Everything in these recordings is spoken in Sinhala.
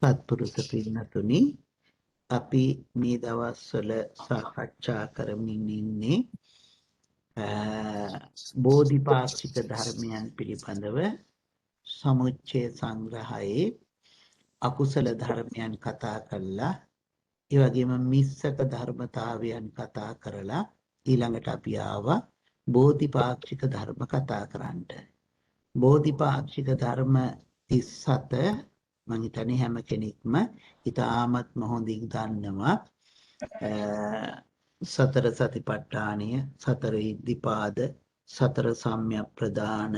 සත්පුරුෂ පින්නතුනි අපි මේ දවස්වල සාකච්ඡා කරමින් ඉන්නේ බෝධිපාක්ෂික ධර්මයන් පිළිබඳව සමුච්චය සංග්‍රහයේ අකුසල ධර්මයන් කතා කරලා ඒ වගේම මිස්සක ධර්මතාවයන් කතා කරලා ඊළඟට අපි ආවා බෝධිපාක්ෂික ධර්ම කතා කරන්න. බෝධිපාක්ෂික ධර්ම 37 මම හිතන්නේ හැම කෙනෙක්ම ඉතාමත්ම හොඳින් දන්නවා. සතර සතිපට්ඨානය, සතර ඉද්ධිපාද, සතර සම්‍යක් ප්‍රදාන,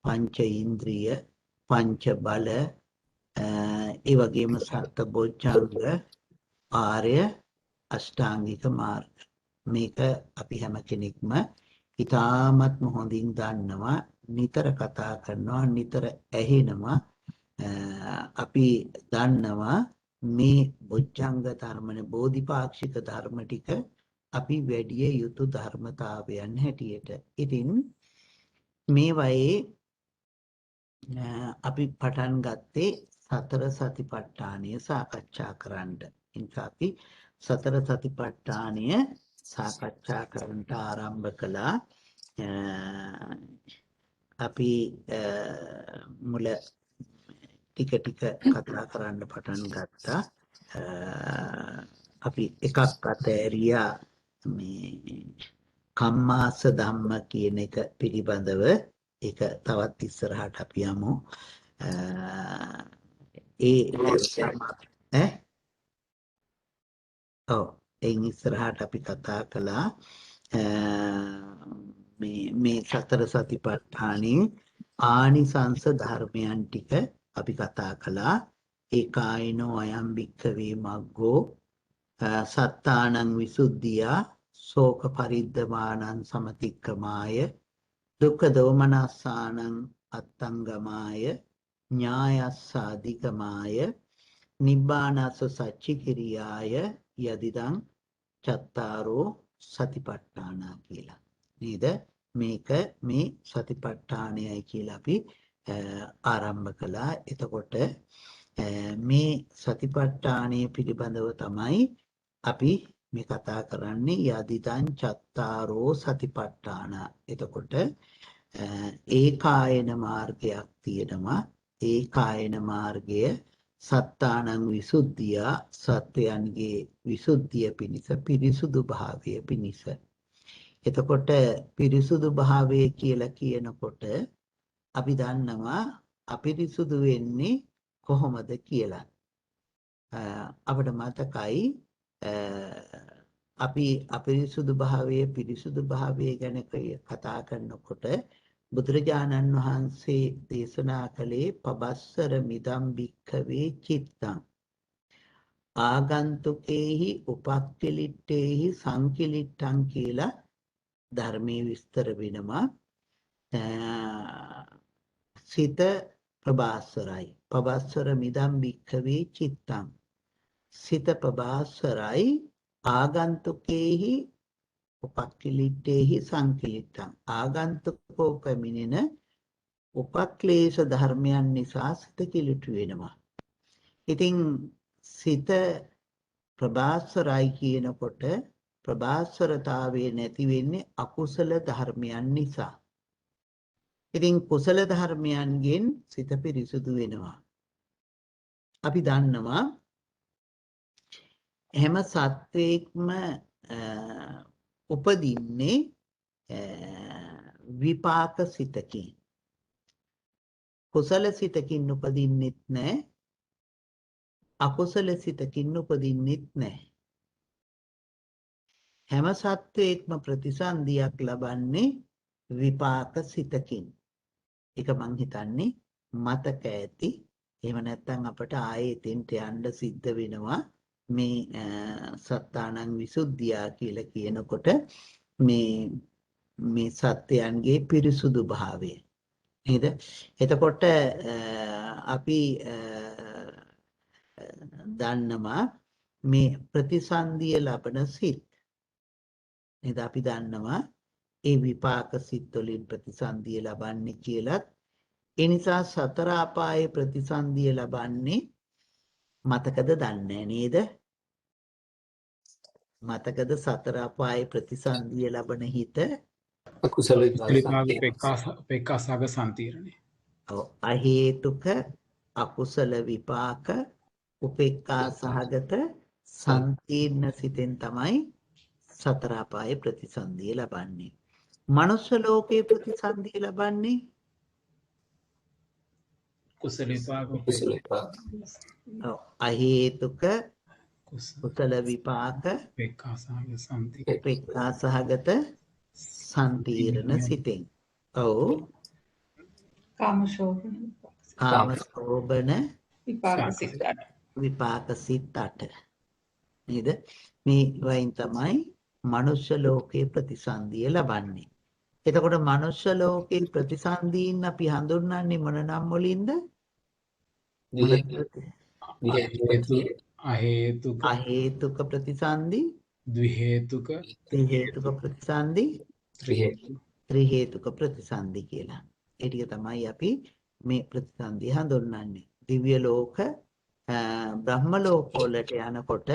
පංච ඉන්ද්‍රිය, පංච බල, ඒ වගේම සත්බොජ්ජංග, ආර්ය අෂ්ටාංගික මාර්ග. මේක අපි හැම කෙනෙක්ම ඉතාමත්ම හොඳින් දන්නවා, නිතර කතා කරනවා, නිතර ඇහෙනවා. අපි දන්නවා මේ බොජ්ජංග ධර්මනේ බෝධිපාක්ෂික ධර්ම ටික අපි වැඩි යුතු ධර්මතාවයන් හැටියට. ඉතින් මේ වයේ අපි පටන් ගත්තේ සතර සතිපට්ඨානය සාකච්ඡා කරන්න. ඉතින් අපි සතර සතිපට්ඨානය සාකච්ඡා කරන්නට ආරම්භ කළා. අපි මුල ටික ටික කතා කරන්න පටන් ගත්තා. අපි එකක් අතෑරියා මේ කම්මාස ධම්ම කියන එක පිළිබඳව. ඒක තවත් ඉස්සරහට අපි යමු. එයින් ඉස්සරහට අපි කතා කළා මේ සතර සතිපට්ඨානයේ ආනිසංස ධර්මයන් ටික අපි කතා කළා. ඒකායනෝ අයම් භික්ඛවේ මග්ගෝ සත්තානං විසුද්ධියා ශෝක පරිද්දමානං සමතික්කමාය දුක්ඛ දෝමනස්සානං අත්තංගමාය ඥායස්සාදිකමාය නිබ්බානස්ස සච්චිකිරියාය යදිදං චත්තාරෝ සතිපට්ඨානා කියලා. නේද? මේක මේ සතිපට්ඨානයයි කියලා අපි ආරම්භ කළා. එතකොට මේ සතිපට්ඨානය පිළිබඳව තමයි අපි මේ කතා කරන්නේ යදිදං චත්තාරෝ සතිපට්ඨාන. එතකොට ඒකායන මාර්ගයක් තියෙනවා. ඒකායන මාර්ගය සත්තානං විසුද්ධිය, සත්වයන්ගේ විසුද්ධිය පිණිස, පිරිසුදු භාවය පිණිස. එතකොට පිරිසුදු භාවය කියලා කියනකොට අපි දන්නවා අපිරිසුදු වෙන්නේ කොහොමද කියලා. අපිට මතකයි අපි අපිරිසුදු භාවය, පිරිසුදු භාවය ගැන කතා කරනකොට බුදුරජාණන් වහන්සේ දේශනා කළේ පබස්සර මිදම් භික්ඛවේ චිත්තං ආගන්තුකේහි උපක්ඛලිට්ඨේහි සංකිලිට්ඨං කියලා ධර්මයේ විස්තර වෙනවා. සිත ප්‍රබාස්වරයි. පබස්සර මිදම් භික්ඛවේ චිත්තං. සිත ප්‍රබාස්වරයි ආගන්තුකේහි උපක්ඛලිට්ඨේහි සංකිලිට්ඨං. ආගන්තුකෝ පැමිණෙන උපක්ලේශ ධර්මයන් නිසා සිත කිලිටු වෙනවා. ඉතින් සිත ප්‍රබාස්වරයි කියනකොට ප්‍රබාස්වරතාවයේ නැති වෙන්නේ අකුසල ධර්මයන් නිසා. ඉතින් කුසල ධර්මයන්ගෙන් සිත පිරිසුදු වෙනවා. අපි දන්නවා හැම සත්වයක්ම උපදින්නේ විපාක සිතකින්. කුසල සිතකින් උපදින්නෙත් නැහැ, අකුසල සිතකින් උපදින්නෙත් නැහැ. හැම සත්වයක්ම ප්‍රතිසන්දියක් ලබන්නේ විපාක සිතකින්. ඒක මං හිතන්නේ මතක ඇති. එහෙම නැත්නම් අපට ආයේ එතෙන්ට යන්න සිද්ධ වෙනවා. මේ සත්තානං විසුද්ධියා කියලා කියනකොට මේ සත්‍යයන්ගේ පිරිසුදු භාවය. නේද? එතකොට අපි දන්නවා මේ ප්‍රතිසන්දිය ලබන සිත්. නේද? අපි දන්නවා ඒ විපාක සිත් වලින් ප්‍රතිසන්දිය ලබන්නේ කියලත්. ඒ නිසා සතර අපායේ ප්‍රතිසන්දිය ලබන්නේ මතකද දන්නේ නේද? මතකද සතර අපායේ ප්‍රතිසන්දිය ලබන හිත අකුසල විපාක විපාක උපේක්ඛාසග සම්තිරණේ. අහේතුක අකුසල විපාක උපේක්ඛා සහගත සංකීර්ණ සිතෙන් තමයි සතර අපායේ ප්‍රතිසන්දිය ලබන්නේ. මනුෂ්‍ය ලෝකයේ ප්‍රතිසන්දිය ලබන්නේ කුසල විපාක කුසල විපාක අහේතුක කුසල විපාක උපේක්ඛාසග සම්ති. උපේක්ඛා සහගත සංකීර්ණ සිතෙන්. ඔව් කාමශෝභන කාමසෝබන විපාක සිත් 8. විපාක සිත් 8 නේද? මේ වයින් තමයි මනුෂ්‍ය ලෝකයේ ප්‍රතිසන්දිය ලබන්නේ. එතකොට මනුෂ්‍ය ලෝකයේ ප්‍රතිසන්දීන් අපි හඳුන්වන්නේ මොන නම් වලින්ද? අහේතුක අහේතුක ප්‍රතිසන්දි, ද්විහේතුක ත්‍රි හේතුක ප්‍රතිසන්දි, ත්‍රි හේතුක ප්‍රතිසන්දි කියලා. ඒ ටික තමයි අපි මේ ප්‍රතිසන්දි හඳුන්වන්නේ. දිව්‍ය ලෝක බ්‍රහ්ම ලෝක වලට යනකොට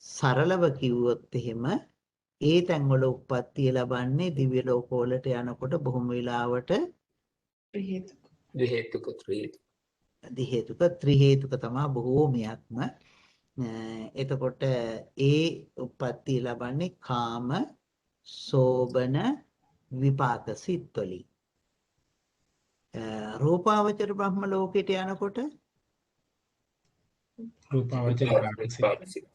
සරලව කිව්වොත් එහෙම ඒ තැන්වල උප්පත්තිය ලබන්නේ දිව්‍ය ලෝක වලට යනකොට බොහොම වෙලාවට ද්විහේතුක දි හේතුක ත්‍රි හේතුක තමයි බොහෝමයක්ම. එතකොට ඒ උප්පත්තිය ලබන්නේ කාම සෝබන විපාක සිත් වලින්. රූපාවචර බ්‍රහ්ම ලෝකයට යනකොට රූපාවචර විපාක සිත්.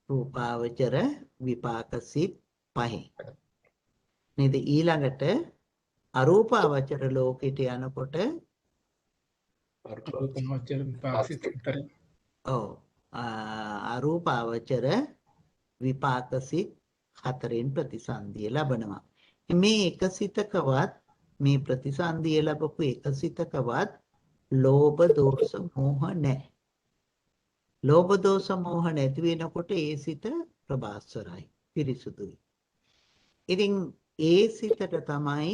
රූපාවචර විපාක සිත් 5. නේද? ඊළඟට අරූපාවචර ලෝකයට යනකොට රූපාවචර විපාක සිත් 4. ඔව් අරූපාවචර විපාක සිත් 4න් ප්‍රතිසන්දිය ලබනවා. මේ එක සිතකවත් මේ ප්‍රතිසන්දිය ලැබපු එක සිතකවත් ලෝභ දෝෂ මෝහ නැහැ. ලෝභ දෝෂ මෝහ නැති වෙනකොට ඒ සිත ප්‍රභාස්වරයි, පිරිසුදුයි. ඉතින් ඒ සිතට තමයි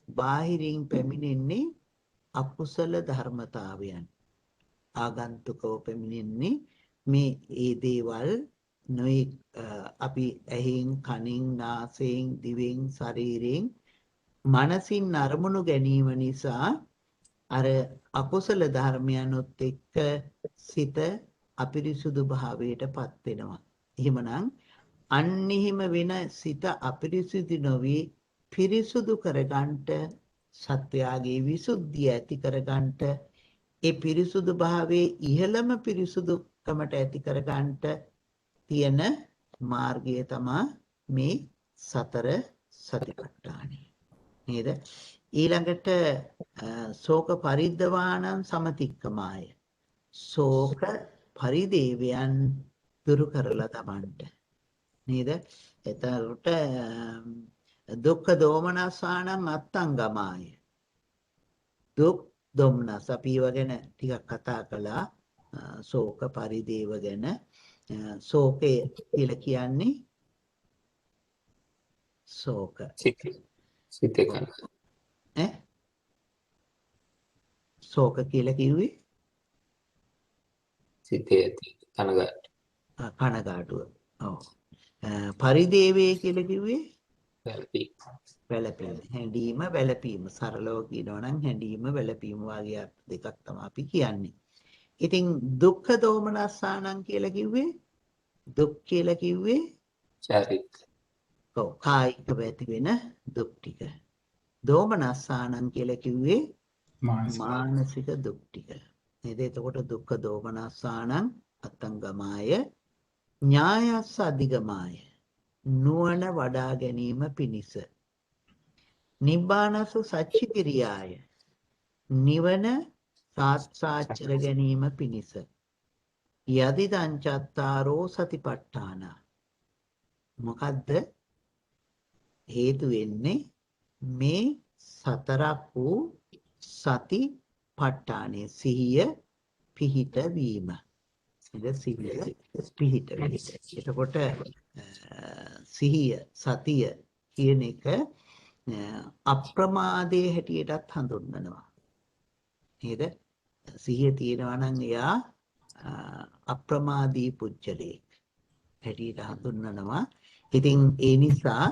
බාහිරින් පැමිණෙන්නේ අකුසල ධර්මතාවයන්. ආගන්තුකව පැමිණෙන්නේ මේ ඒ දේවල් නොයි අපි ඇහෙන් කනින් නාසයෙන් දිවෙන් ශරීරයෙන් මනසින් අරමුණු ගැනීම නිසා අර අකුසල ධර්මයන්ොත් එක්ක සිත අපිරිසුදු භාවයටපත් වෙනවා. එහෙමනම් අන්නිහිම වෙන සිත අපිරිසුදු නොවි පිරිසුදු කරගන්නට සත්‍යයේ විසුද්ධිය ඇති කරගන්නට ඒ පිරිසුදු භාවයේ ඉහළම පිරිසුදුකමට ඇති කරගන්නට තියෙන මාර්ගය තමයි මේ සතර සතිපට්ඨානය. නේද? ඊළඟට ශෝක පරිද්දවානං සමතික්කමාය. ශෝක පරිදේවයන් දුරු කරලා තමන්ට. නේද? එතකොට දුක්ඛ දෝමනසානං අත්තංගමාය. දුක් දොම්නස් අපි ඒව ගැන ටිකක් කතා කළා. ශෝක පරිදේව ගැන. ශෝකය කියලා කියන්නේ ශෝක සිතේ කන ශෝක කියලා කිව්වේ සිතේ ඇති කනගාටුව. ඔව්. පරිදේවේ කියලා කිව්වේ වැළපීම. හැඬීම වැළපීම. සරලව කියනවා නම් හැඬීම වැළපීම වගේ අර්ථ දෙකක් තමයි අපි කියන්නේ. ඉතින් දුක්ඛ දෝමනස්සානං කියලා කිව්වේ දුක් කියලා කිව්වේ චාරිත්‍ර. ඔව් කායිකව ඇති වෙන දුක් ටික. දෝමනස්සානං කියලා කිව්වේ මානසික දුක් ටික. නේද? එතකොට දුක්ඛ දෝමනස්සානං අත්තංගමාය ඥායස්ස අධිගමාය නුවණ වඩා ගැනීම පිණිස නිබ්බානසු සච්චිකිරියාය නිවන සාක්ෂාත් ගැනීම පිණිස යදිදං චත්තාරෝ සතිපට්ඨාන. මොකද්ද හේතු වෙන්නේ මේ සතරක් වූ සතිපට්ඨානයේ සිහිය පිහිට වීම. සිහිය පිහිට වීම. එතකොට සිහිය සතිය කියන එක අප්‍රමාදයේ හැටියටත් හඳුන්වනවා. නේද? සිහිය තියෙනවා නම් එයා අප්‍රමාදී පුජ්‍යලේ හැටියට හඳුන්වනවා. ඉතින් ඒ නිසා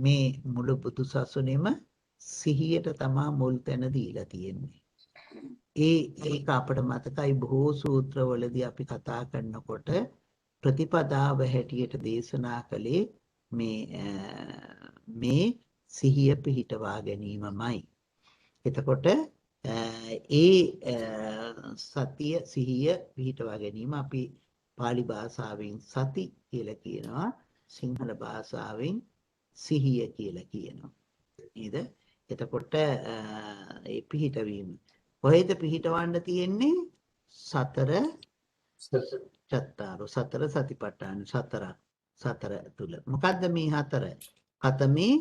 මේ මුළු බුදු සසුනේම සිහියට තමා මුල් තැන දීලා තියෙන්නේ. ඒක අපිට මතකයි බොහෝ සූත්‍රවලදී අපි කතා කරනකොට ප්‍රතිපදාව හැටියට දේශනා කළේ මේ සිහිය පිහිටවා ගැනීමමයි. එතකොට සතිය සිහිය පිහිටවා ගැනීම අපි පාලි භාෂාවෙන් සති කියලා කියනවා, සිංහල භාෂාවෙන් සිහිය කියලා කියනවා. නේද? එතකොට ඒ පිහිටවීම කොහෙද පිහිටවන්න තියෙන්නේ? සතර සතිපට්ඨාන සතර තුල. මොකද්ද මේ හතර? කතමේ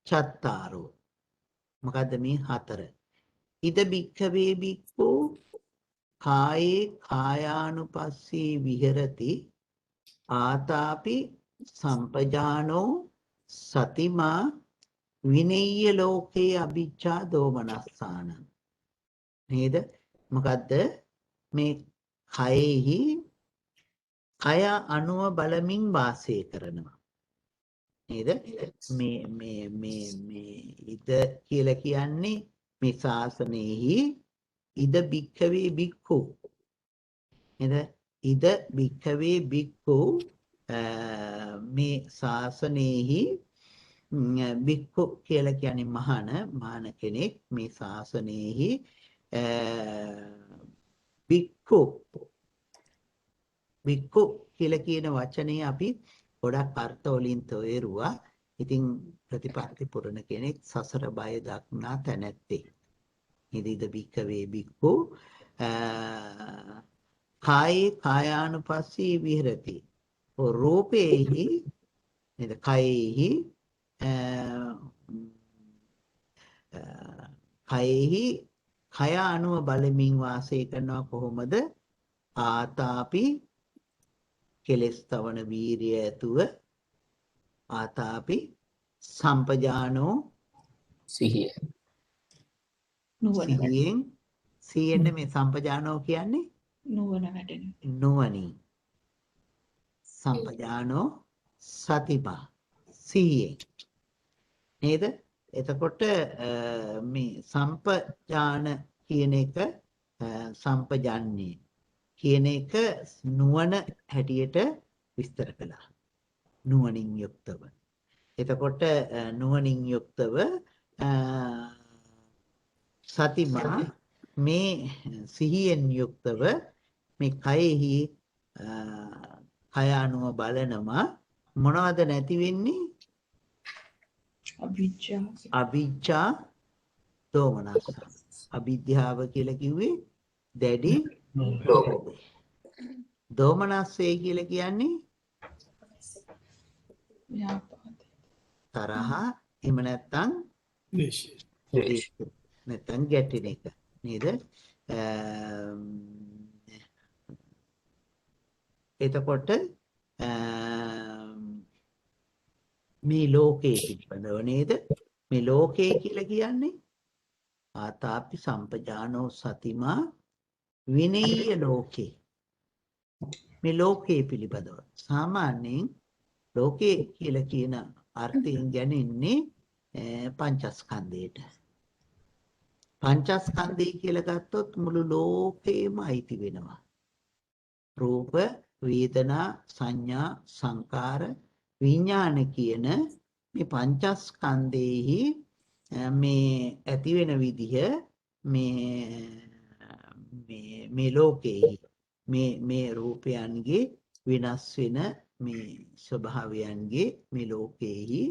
චත්තාරෝ. මොකද්ද මේ හතර? ඉද භික්ඛවේ භික්ඛු කායේ කායානුපස්සී විහෙරති ආතාපි සම්පජානෝ සතිමා විනෙය්‍ය ලෝකේ අභිච්ඡා දෝමනස්සාන. නේද? මොකද්ද මේ කයෙහි කය අනුව බලමින් වාසය කරනවා. නේද? මේ ඉද කියලා කියන්නේ මේ ශාසනයෙහි ඉද භික්ඛවේ භික්ඛු. නේද? ඉද භික්ඛවේ භික්ඛු මේ ශාසනයෙහි භික්ඛු කියලා කියන්නේ මහාන කෙනෙක්. මේ ශාසනයෙහි භික්ඛු කියලා කියන වචනේ අපි ගොඩක් අර්ථ වලින් තෝරුවා. ඉතින් ප්‍රතිපත්ති පුරණ කෙනෙක් සසර බය දක්නා තැනැත්තේ. ඉද භික්ඛවේ භික්ඛු කායේ කායානුපස්සී විහෙරති. රූපේහි නේද? කයෙහි කය අනුව බලමින් වාසය කරනවා. කොහොමද? ආතාපි කෙලස් තවන වීරිය ඇතුව, ආතාපි සම්පජානෝ සිහියෙන් මේ සම්පජානෝ කියන්නේ නුවණින්. සම්පජානෝ සතිපා සිහියෙන්. නේද? එතකොට මේ සම්පජාන කියන එක සම්පජන්නේ කියන එක නුවණ හැටියට විස්තර කළා. නුවණින් යුක්තව. එතකොට නුවණින් යුක්තව සතිමා මේ සිහියෙන් යුක්තව මේ කයෙහි කය අනුව බලනවා. මොනවද නැති වෙන්නේ? අවිජ්ජා දෝමනස්ස. අවිද්‍යාව කියලා කිව්වේ දැඩි ලෝභය. දෝමනස්සේ කියලා කියන්නේ තරහ, එහෙම නැත්නම් නැත්නම් ගැටෙන එක. නේද? එතකොට මේ ලෝකයේ පිළිබඳව නේද? මේ ලෝකය කියලා කියන්නේ ආතාපි සම්පජානෝ සතිමා විනෙය්‍ය ලෝකේ. මේ ලෝකයේ පිළිබඳව සාමාන්‍යයෙන් ලෝකේ කියලා කියන අර්ථයෙන් ගැනෙන්නේ පංචස්කන්ධයට. පංචස්කන්ධය කියලා ගත්තොත් මුළු ලෝකෙම අයිති වෙනවා. රූප, වේදනා, සංඥා, සංකාර, විඥාන කියන මේ පංචස්කන්ධෙහි මේ ඇති වෙන විදිහ මේ ලෝකෙහි මේ රූපයන්ගේ වෙනස් වෙන මේ ස්වභාවයන්ගේ මේ ලෝකෙහි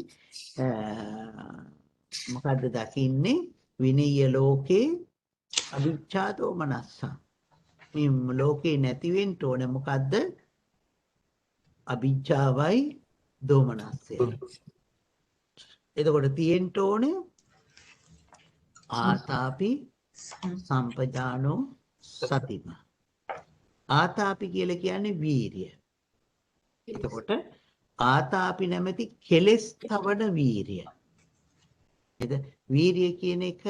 මොකද්ද දකින්නේ? විනය්‍ය ලෝකේ අවිච්ඡා දෝමනස්ස. මේ ලෝකේ නැති වෙන්න ඕන මොකද්ද? අවිච්ඡාවයි දෝමනස්සයයි. එතකොට තියෙන්න ඕනේ ආතාපි සම්පජානෝ සතිම. ආතාපි කියලා කියන්නේ වීරිය. එතකොට ආතාපි නැමැති කෙලෙස් තවන වීරිය. නේද? වීරිය කියන එක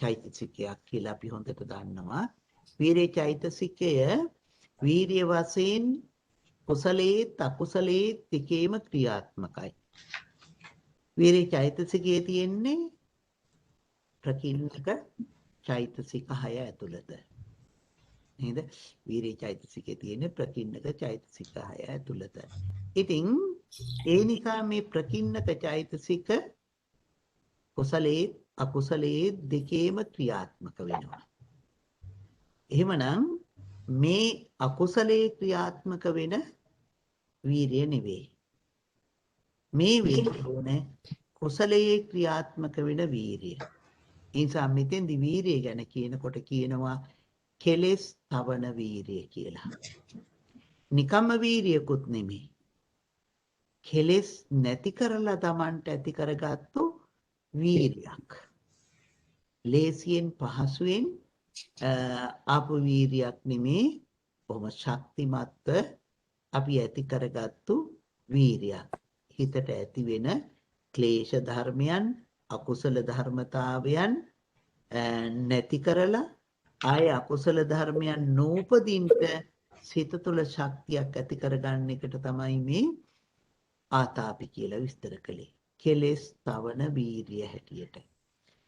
චෛතසිකයක් කියලා අපි හොඳට දන්නවා. වීරිය චෛතසිකය වීරිය වශයෙන් කුසලයේත් අකුසලයේත් දෙකේම ක්‍රියාත්මකයි. වීරිය චෛතසිකයේ තියෙන්නේ ප්‍රකින්නක චෛතසික 6 ඇතුළත. නේද? වීරිය චෛතසිකයේ තියෙන්නේ ප්‍රකින්නක චෛතසික 6 ඇතුළත. ඉතින් ඒ නිසා මේ ප්‍රකින්නක චෛතසික කුසලයේත් අකුසලයේත් දෙකේම ක්‍රියාත්මක වෙනවා. එහෙමනම් මේ අකුසලයේ ක්‍රියාත්මක වෙන වීරිය නෙවෙයි. මේ වීරිය ඕනේ කුසලයේ ක්‍රියාත්මක වෙන වීරිය. ඒ නිසා මෙතෙන්දි වීරිය ගැන කියනකොට කියනවා කෙලෙස් තවන වීරිය කියලා. නිකම්ම වීරියකුත් නෙමෙයි. කෙලෙස් නැති කරලා Tamanට ඇති කරගත්තු වීරියක්. ලේසියෙන් පහසුවෙන් ආපු වීරියක් නෙමේ. බොහොම ශක්තිමත්ව අපි ඇති කරගත්තු වීරියක්. හිතට ඇති වෙන ක්ලේශ ධර්මයන්, අකුසල ධර්මතාවයන් නැති කරලා ආය අකුසල ධර්මයන් නූපදින්ට සිත තුළ ශක්තියක් ඇති කරගන්න එකට තමයි මේ ආතාපි කියලා විස්තර කළේ. කෙලෙස් තවන වීරිය හැටියට.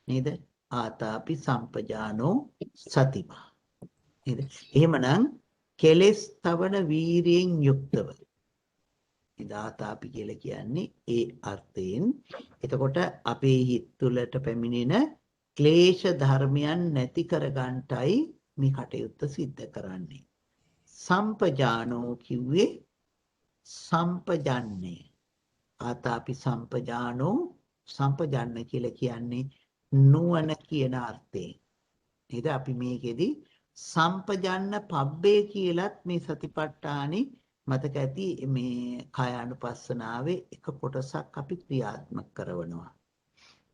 නේද? ආතාපි සම්පජානෝ සතිමා. නේද? එහෙමනම් කෙලෙස් තවන වීරියෙන් යුක්තව. නේද? ආතාපි කියලා කියන්නේ ඒ අර්ථයෙන්. එතකොට අපේ හිත තුළට පැමිණෙන ක්ලේශ ධර්මයන් නැති කරගන්නටයි මේ කටයුත්ත සිද්ධ කරන්නේ. සම්පජානෝ කිව්වේ සම්පජන්නේ. ආතාපි සම්පජානෝ සම්පජන්න කියලා කියන්නේ නුවණ කියන අර්ථයෙන්. නේද? අපි මේකෙදි සම්පජන්න පබ්බේ කියලත් මේ සතිපට්ඨානෙ මතක ඇති මේ කායානුපස්සනාවේ එක කොටසක් අපි ක්‍රියාත්මක කරනවා.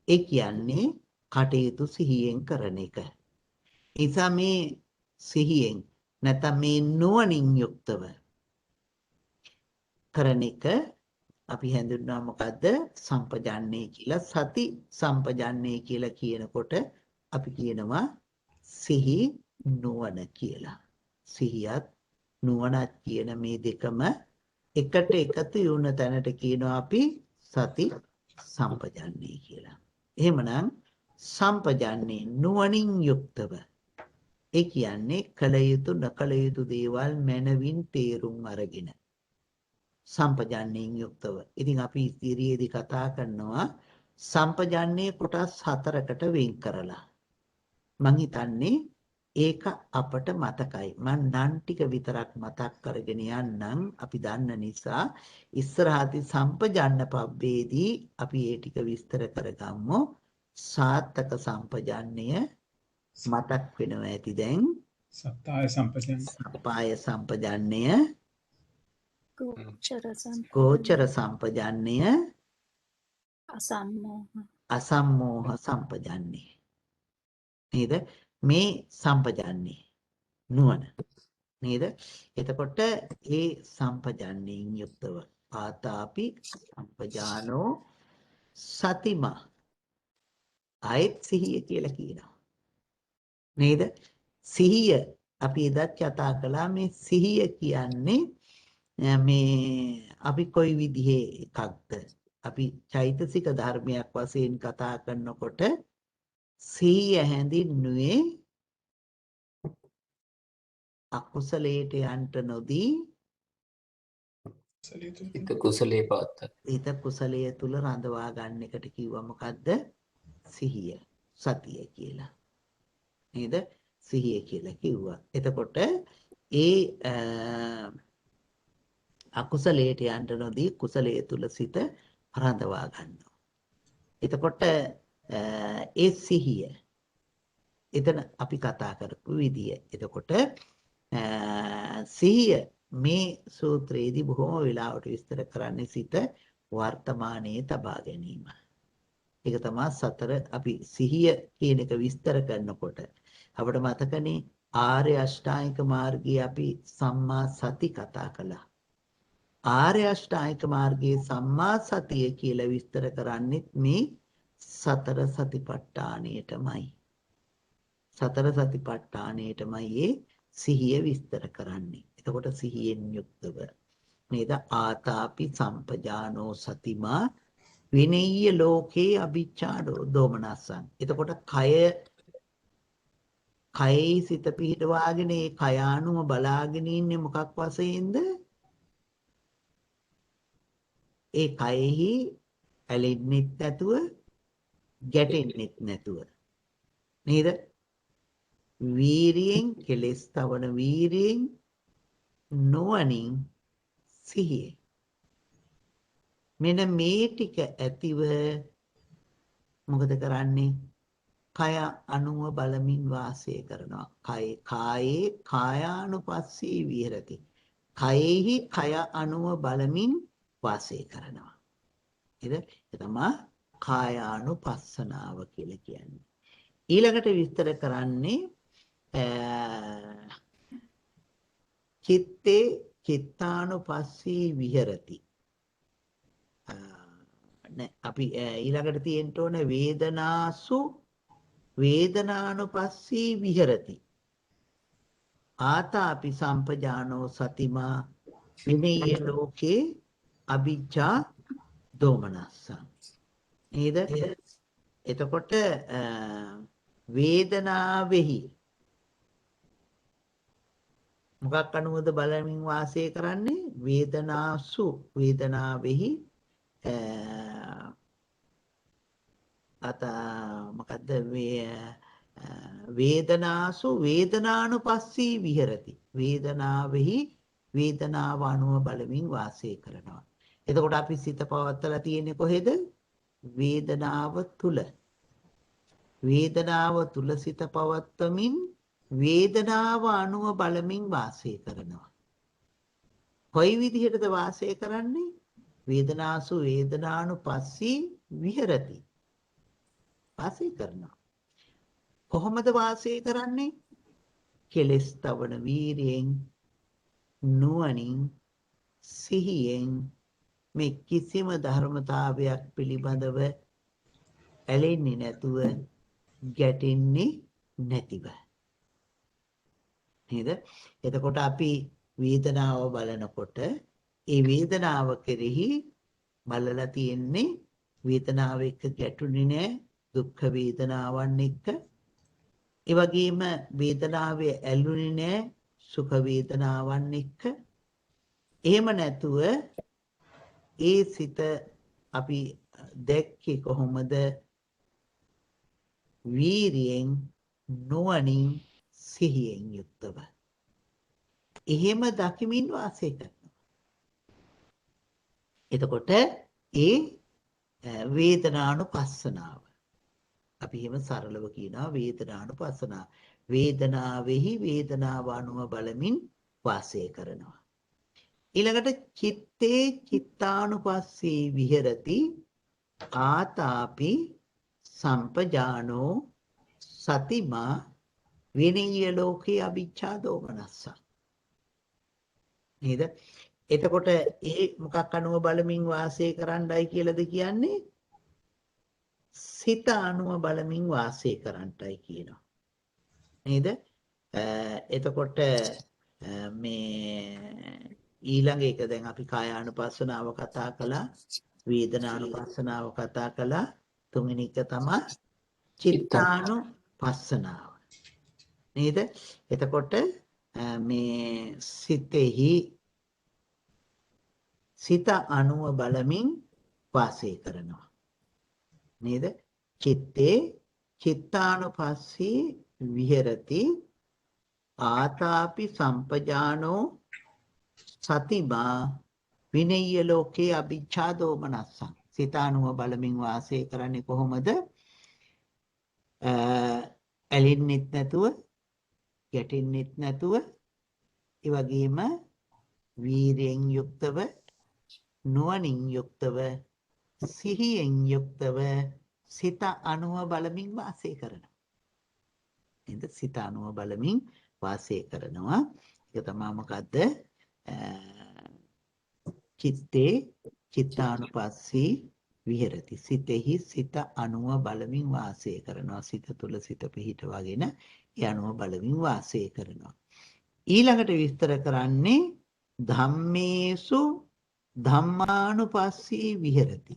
ඒ කියන්නේ කටයුතු සිහියෙන් කරන එක. නිසා මේ සිහියෙන් නැත්නම් මේ නුවණින් යුක්තව කරන එක අපි හඳුන්වනවා මොකද්ද? සම්පජන්නේ කියලා. සති සම්පජන්නේ කියලා කියනකොට අපි කියනවා සිහි නුවණ කියලා. සිහියත් නුවණත් කියන මේ දෙකම එකට එකතු වුණ තැනට කියනවා අපි සති සම්පජන්නේ කියලා. එහෙමනම් සම්පජන්නේ නුවණින් යුක්තව. ඒ කියන්නේ කල යුතු නොකල යුතු දේවල් මනවින් තේරුම් අරගෙන. සම්පජන්නයෙන් යුක්තව. ඉතින් අපි ඉදිරියේදී කතා කරනවා සම්පජන්නේ කොටස් 4කට වෙන් කරලා. මං හිතන්නේ ඒක අපට මතකයි. මං නම් ටික විතරක් මතක් කරගෙන යන්නම්. අපි දන්න නිසා ඉස්සරහදී සම්පජන්න පබ්බේදී අපි ඒ ටික විස්තර කරගමු. සාත්තක සම්පජන්නය මතක් වෙනවා ඇති දැන්. සත්තාය සම්පජන්න. සප්පාය සම්පජන්නය, ගෝචර ගෝචර සම්පජන්නය, අසම්මෝහ අසම්මෝහ සම්පජන්නේ. නේද? මේ සම්පජන්නේ නුවණ. නේද? එතකොට ඒ සම්පජන්නයෙන් යුක්තව ආතාපි සම්පජානෝ සතිමා ආයත් සිහිය කියලා කියනවා. නේද? සිහිය අපි එදත් කතා කළා. මේ සිහිය කියන්නේ මේ අපි කොයි විදිහේ එකක්ද? අපි චෛතසික ධර්මයක් වශයෙන් කතා කරනකොට සිහිය හැඳින්නුවේ අකුසලයට යන්ට නොදී හිත කුසලයේ පවත්තා. හිත කුසලයේ තුල රඳවා ගන්න එකට කිව්වා මොකද්ද? සිහිය, සතිය කියලා. නේද? සිහිය කියලා කිව්වා. එතකොට ඒ අකුසලයට යන්න නොදී කුසලයේ තුල සිත රඳවා ගන්නවා. එතකොට ඒ සිහිය එතන අපි කතා කරපු විදිය. එතකොට සිහිය මේ සූත්‍රයේදී බොහොම වෙලාවට විස්තර කරන්නේ සිත වර්තමානයේ තබා ගැනීම. ඒක තමයි සතර අපි සිහිය කියන එක විස්තර කරනකොට අපිට මතකනේ ආර්ය අෂ්ටාංගික මාර්ගයේ අපි සම්මා සති කතා කළා. ආර්ය අෂ්ටාංගික මාර්ගයේ සම්මා සතිය කියලා විස්තර කරන්නේත් මේ සතර සතිපට්ඨානයටමයි. සතර සතිපට්ඨානයටමයි ඒ සිහිය විස්තර කරන්නේ. එතකොට එතකොට සිහියෙන් යුක්තව නේද? ආතාපි සම්පජානෝ සතිමා විනීය ලෝකේ අභිච්ඡා දෝමනස්සං. එතකොට කයෙහි සිත පිහිටවාගෙන ඒ කයානුව බලාගෙන ඉන්නේ මොකක් වශයෙන්ද? ඒ කයෙහි ඇලෙන්නෙත් නැතුව ගැටෙන්නෙත් නැතුව නේද? වීරියෙන් කෙලස් තවන වීරියෙන් නොවනින් සිහිය. මෙන්න මේ ටික ඇතිව මොකද කරන්නේ? කය අනුව බලමින් වාසය කරනවා. කායේ කායානුපස්සී විහෙරති. කයෙහි කය අනුව බලමින් වාසය කරනවා. නේද? ඒ තමයි කායානුපස්සනාව කියලා කියන්නේ. ඊළඟට විස්තර කරන්නේ චිත්තේ චිත්තානුපස්සී විහෙරති. අපි ඊළඟට තියෙන්න ඕන වේදනාසු වේදනානුපස්සී විහෙරති. ආතාපි සම්පජානෝ සතිමා විනීය ලෝකේ අභිජ්ජා දෝමනස්සං. නේද? එතකොට වේදනාවෙහි මොකක් අනුවද බලමින් වාසය කරන්නේ? වේදනාසු වේදනාවෙහි මොකද්ද වේදනාසු වේදනානුපස්සී විහෙරති. වේදනාවෙහි වේදනාව අනුව බලමින් වාසය කරනවා. එතකොට අපි සිත පවත්වලා තියෙන්නේ කොහෙද? වේදනාව තුල. වේදනාව තුල සිත පවත්වමින් වේදනාව අනුව බලමින් වාසය කරනවා. කොයි විදිහටද වාසය කරන්නේ? වේදනාසු වේදනානුපස්සී විහෙරති. වාසය කරනවා. කොහොමද වාසය කරන්නේ? කෙලස් තවන වීරියෙන් නුවණින් සිහියෙන් මේ කිසිම ධර්මතාවයක් පිළිබඳව ඇලෙන්නේ නැතුව ගැටෙන්නේ නැතිව. නේද? එතකොට අපි වේදනාව බලනකොට ඒ වේදනාව කෙරෙහි බලලා තියෙන්නේ වේදනාව එක්ක ගැටුනේ නැහැ. දුක්ඛ වේදනාවන් එක්ක. ඒ වගේම වේදනාවේ ඇලුනේ නැහැ සුඛ වේදනාවන් එක්ක. එහෙම නැතුව ඒ සිත අපි දැක්කේ කොහොමද? වීරියෙන් නුවණින් සිහියෙන් යුක්තව. එහෙම දකිමින් වාසය කරනවා. එතකොට ඒ වේදනානුපස්සනාව අපි එහෙම සරලව කියනවා වේදනානුපස්සනාව. වේදනාවෙහි වේදනාව අනුව බලමින් වාසය කරනවා. ඊළඟට චිත්තේ චිත්තානුපස්සී විහෙරති. ආතාපි සම්පජානෝ සතිමා විනීය ලෝකේ අභිච්ඡා දෝමනස්සං. නේද? එතකොට ඒ මොකක් අනුව බලමින් වාසය කරන්නයි කියලාද කියන්නේ? සිත අනුව බලමින් වාසය කරන්නයි කියනවා. නේද? එතකොට මේ ඊළඟ එක දැන් අපි කායානුපස්සනාව කතා කළා, වේදනානුපස්සනාව කතා කළා, තුන්වෙනි එක තමයි චිත්තානුපස්සනාව. නේද? එතකොට මේ සිතෙහි සිත අනුව බලමින් වාසය කරනවා. නේද? චිත්තේ චිත්තානුපස්සී විහෙරති. ආතාපි සම්පජානෝ සතිමා විනීය ලෝකේ අභිච්ඡා දෝමනස්සං. සිත අනුව බලමින් වාසය කරන්නේ කොහොමද? ඇලෙන්නෙත් නැතුව, ගැටෙන්නෙත් නැතුව, ඒ වගේම වීරියෙන් යුක්තව, නුවණින් යුක්තව, සිහියෙන් යුක්තව සිත අනුව බලමින් වාසය කරනවා. නේද? සිත අනුව බලමින් වාසය කරනවා. ඒක තමයි මොකද්ද? චිත්තේ චිත්තානුපස්සී විහෙරති. සිතෙහි සිත අනුව බලමින් වාසය කරනවා. සිත තුළ සිත පිහිටවගෙන ඒ අනුව බලමින් වාසය කරනවා. ඊළඟට විස්තර කරන්නේ ධම්මේසු ධම්මානුපස්සී විහෙරති.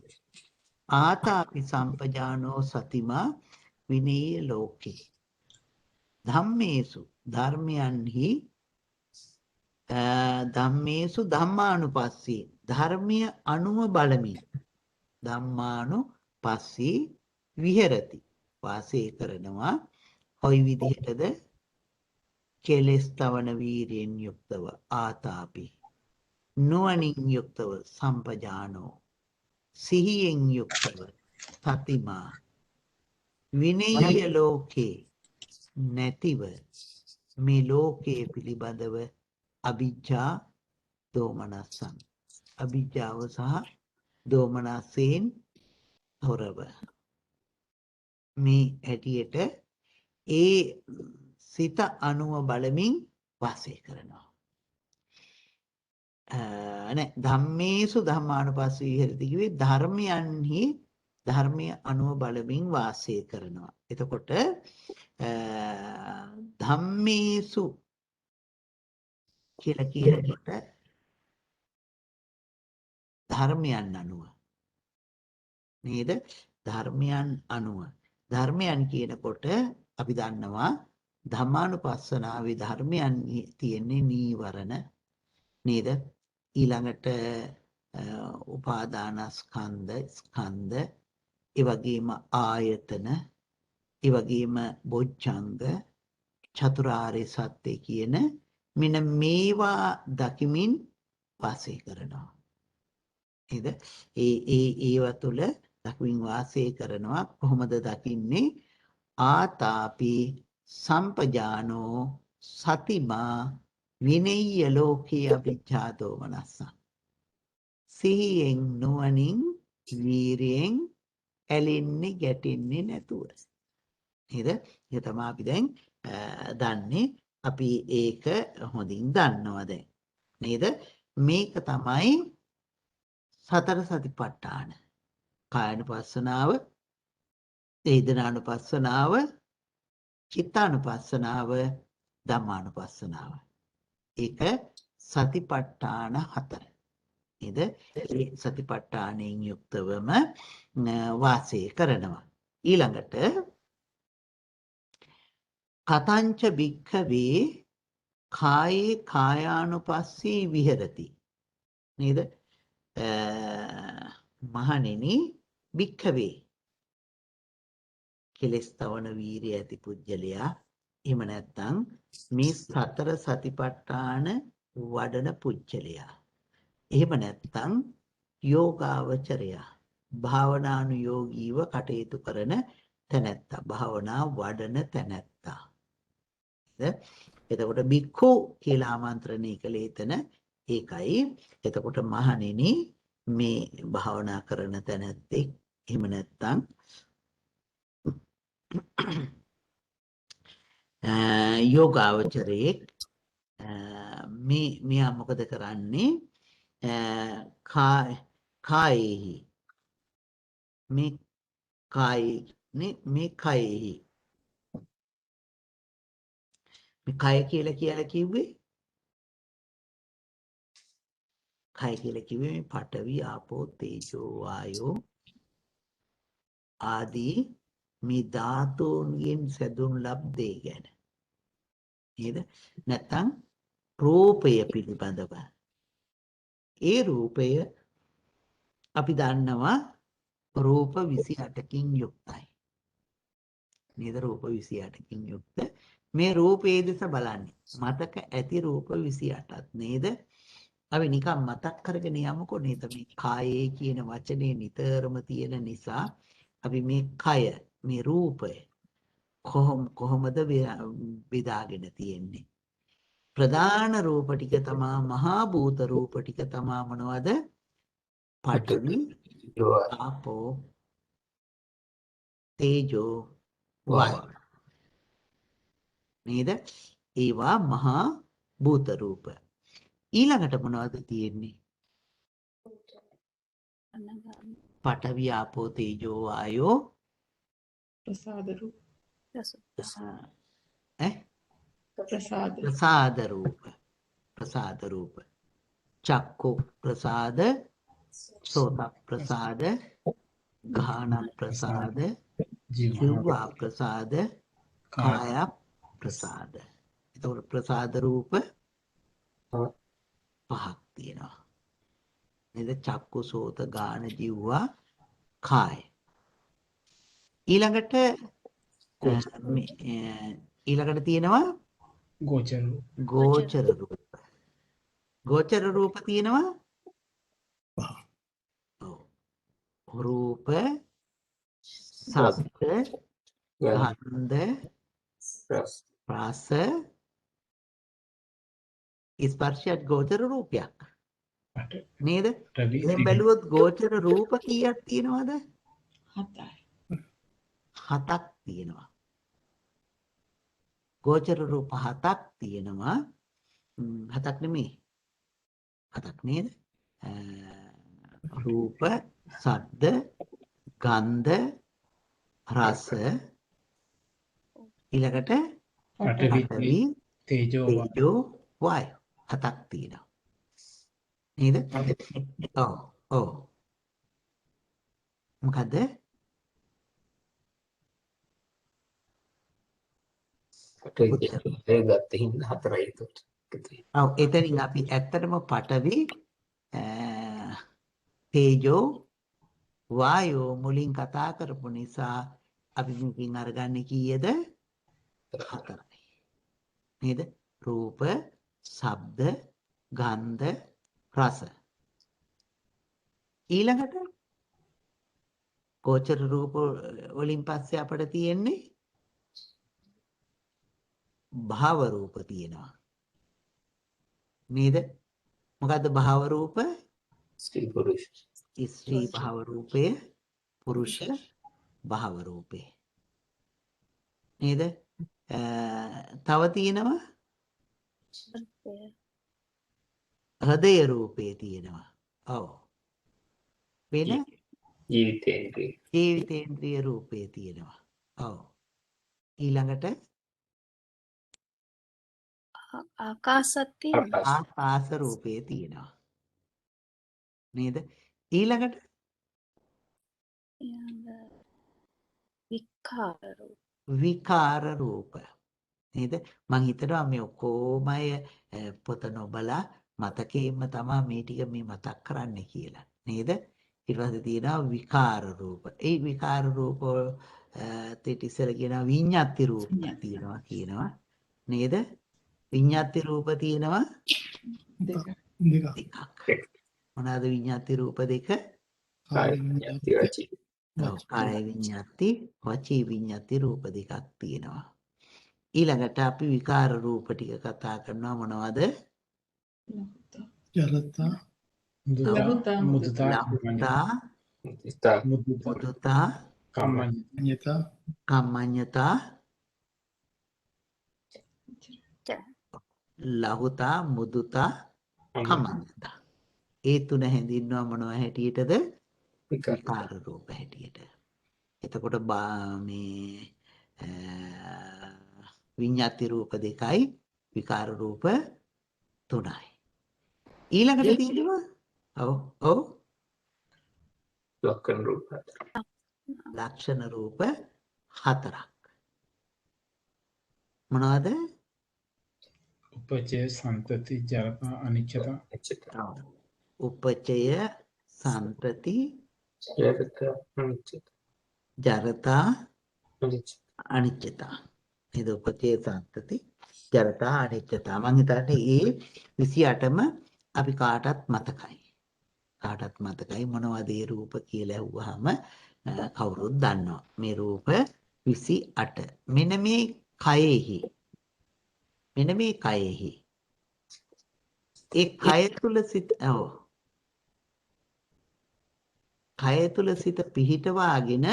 ආතාපි සම්පජානෝ සතිමා විනේය ලෝකේ. ධම්මේසු ධර්මයන්හි ධම්මේසු ධම්මානුපස්සී ධර්මය අනුව බලමින් ධම්මානුපස්සී විහෙරති වාසය කරනවා. කොයි විදිහටද? කෙලෙස් තවන වීරියෙන් යුක්තව ආතාපි නුවණින් යුක්තව සම්පජානෝ සිහියෙන් යුක්තව සතිමා විනේය ලෝකේ නැතිව මේ ලෝකයේ පිළිබඳව අවිජ්ජා දෝමනස්සං අවිජ්ජාව සහ දෝමනස්සෙන් තොරව මේ හැටියට ඒ සිත අනුව බලමින් වාසය කරනවා. නෑ ධම්මේසු ධම්මානුපස්සී විහෙරති කිව්වේ ධර්මයන්හි ධර්මය අනුව බලමින් වාසය කරනවා. එතකොට ධම්මේසු කියලා කියනකොට ධර්මයන් අනුව නේද? ධර්මයන් අනුව ධර්මයන් කියනකොට අපි දන්නවා ධම්මානුපස්සනාවේ ධර්මයන් තියෙන්නේ නීවරණ නේද? ඊළඟට උපාදානස්කන්ධ ස්කන්ධ, ඒ වගේම ආයතන, ඒ වගේම බොජ්ජංග, චතුරාර්ය සත්‍ය කියන මෙන්න මේවා දකිමින් වාසය කරනවා. නේද? ඒව තුළ දකිමින් වාසය කරනවා. කොහොමද දකින්නේ? ආතාපි සම්පජානෝ සතිමා විනේය ලෝකේ අවිජ්ජා දෝමනස්සං. සිහියෙන් නුවණින් වීරියෙන් ඇලෙන්නේ ගැටෙන්නේ නැතුව. නේද? ඒක තමයි අපි දැන් දන්නේ. අපි ඒක හොඳින් දන්නවා දැන්. නේද? මේක තමයි සතර සතිපට්ඨාන. කායानुපස්සනාව, වේදනානුපස්සනාව, චිත්තානුපස්සනාව, ධම්මානුපස්සනාව. ඒක සතිපට්ඨාන හතර. නේද? ඒ සතිපට්ඨානෙන් යුක්තවම වාසය කරනවා. ඊළඟට කතංච භික්ඛවේ කායේ කායානුපස්සී විහෙරති. නේද? මහණෙනි භික්ඛවේ කෙලස් තවන වීරිය ඇති පුජ්‍යලයා, එහෙම නැත්නම් මේ සතර සතිපට්ඨාන වඩන පුජ්‍යලයා, එහෙම නැත්නම් යෝගාවචරයා, භාවනානුයෝගීව කටයුතු කරන තැනැත්තා, භාවනා වඩන තැනැත්තා. එතකොට භික්ඛු කියලා ආමන්ත්‍රණය කළේ එතන ඒකයි. එතකොට මහණෙනි මේ භාවනා කරන තැනැත්තෙක්, එහෙම නැත්නම් යෝගාවචරයෙක්, මෙයා මොකද කරන්නේ? කායෙහි මේ කයෙහි මේ කය කියලා කිව්වේ මේ පඨවි ආපෝ තේජෝ වායෝ ආදී මේ ධාතුන්ගෙන් සැදුණු ලබ්දේ ගැන. නේද? නැත්නම් රූපය පිළිබඳව. ඒ රූපය අපි දන්නවා රූප 28කින් යුක්තයි. නේද? රූප 28කින් යුක්ත මේ රූපයේ දෙස බලන්නේ. මතක ඇති රූප 28ක් නේද? අපි නිකන් මතක් කරගෙන යමුකෝ නේද? මේ කායේ කියන වචනේ නිතරම තියෙන නිසා අපි මේ කය, මේ රූපය කොහොමද බෙදාගෙන තියෙන්නේ? ප්‍රධාන රූප ටික තමා මහා භූත රූප ටික තමා මොනවද? පඨවි, ආපෝ, තේජෝ, වායෝ. නේද? ඒවා මහා භූත රූප. ඊළඟට මොනවද තියෙන්නේ? පඨවි, ආපෝ, තේජෝ, වායෝ, ප්‍රසාද රූප. ප්‍රසාද ප්‍රසාද රූප චක්කු ප්‍රසාද සෝත ප්‍රසාද ගාන ප්‍රසාද ජීවා ප්‍රසාද කාය ප්‍රසාද. එතකොට ප්‍රසාද රූප පහක් තියෙනවා නේද? චක්කු සෝත ගාන ජීවා කාය. ඊළඟට තියෙනවා ගෝචර රූප. ගෝචර රූප තියෙනවා රූප ශබ්ද ගන්ධ රස ස්පර්ශයත් ගෝචර රූපයක් නේද? එහෙන් බැලුවොත් ගෝචර රූප කීයක් තියෙනවද? 7යි. 7ක් තියෙනවා. ගෝචර රූප 7ක් තියෙනවා. 7ක් නෙමෙයි. 7ක් නේද? රූප, ශබ්ද, ගන්ධ, රස ඊළඟට පඨවි, තේජෝ, වායු 7ක් තියෙනවා. නේද? ඔව්. මොකද? ගත්ත හින්දා 4යි එතකොට. ඔව් එතනින් අපි ඇත්තටම පඨවි තේජෝ වායෝ මුලින් කතා කරපු නිසා අපි මේකෙන් අරගන්නේ කීයද? 4යි. නේද? රූප, ශබ්ද, ගන්ධ, රස. ඊළඟට ගෝචර රූප වලින් පස්සේ අපිට තියෙන්නේ භාව රූප තියෙනවා. නේද? මොකද්ද භාව රූප? ස්ත්‍රී පුරුෂ. ස්ත්‍රී භාව රූපය, පුරුෂ භාව රූපය. නේද? තව තියෙනවා හෘදය රූපය තියෙනවා. ඔව්. වෙන ජීවිතේන්ද්‍රිය රූපය තියෙනවා. ඔව්. ඊළඟට ආකාශ රූපය තියෙනවා. නේද? ඊළඟට විකාර රූප. නේද? මං හිතනවා මේ ඔක්කොම අය පොත නොබලා මතකයෙන්ම තමයි මේ ටික මේ මතක් කරන්න කියලා. නේද? ඊට පස්සේ තියෙනවා විකාර රූප. ඒ විකාර රූප තෙට ඉස්සර කියනවා විඤ්ඤාති රූප කියනවා. නේද? විඤ්ඤාති රූප තියෙනවා දෙකක්. මොනවාද විඤ්ඤාති රූප දෙක? කාය විඤ්ඤාති වචී. කාය විඤ්ඤාති වචී විඤ්ඤාති රූප දෙකක් තියෙනවා. ඊළඟට අපි විකාර රූප ටික කතා කරනවා මොනවද? ජලතා මුදුතා කම්මඤ්ඤතා ලහුතා මුදුතා කම්මඤ්ඤතා. ඒ තුන හැඳින්වුවා මොනවා හැටියටද? විකාර රූප හැටියට. එතකොට මේ විඤ්ඤාති රූප දෙකයි විකාර රූප 3යි. ඊළඟට තියෙනවා ඔව් ලක්ෂණ රූප 4ක්. මොනවද? උපචය සම්තති ජරතා අනිච්චතා. උපචය සම්තති ජරතා අනිච්චතා. නේද? උපචය සම්තති ජරතා අනිච්චතා. මං හිතන්නේ ඒ 28ම අපි කාටත් මතකයි. මොනවද ඒ රූප කියලා ඇහුවාම කවුරුත් දන්නවා. මේ රූප 28. මෙන්න මේ කයෙහි ඒ කය තුල සිත පිහිටවාගෙන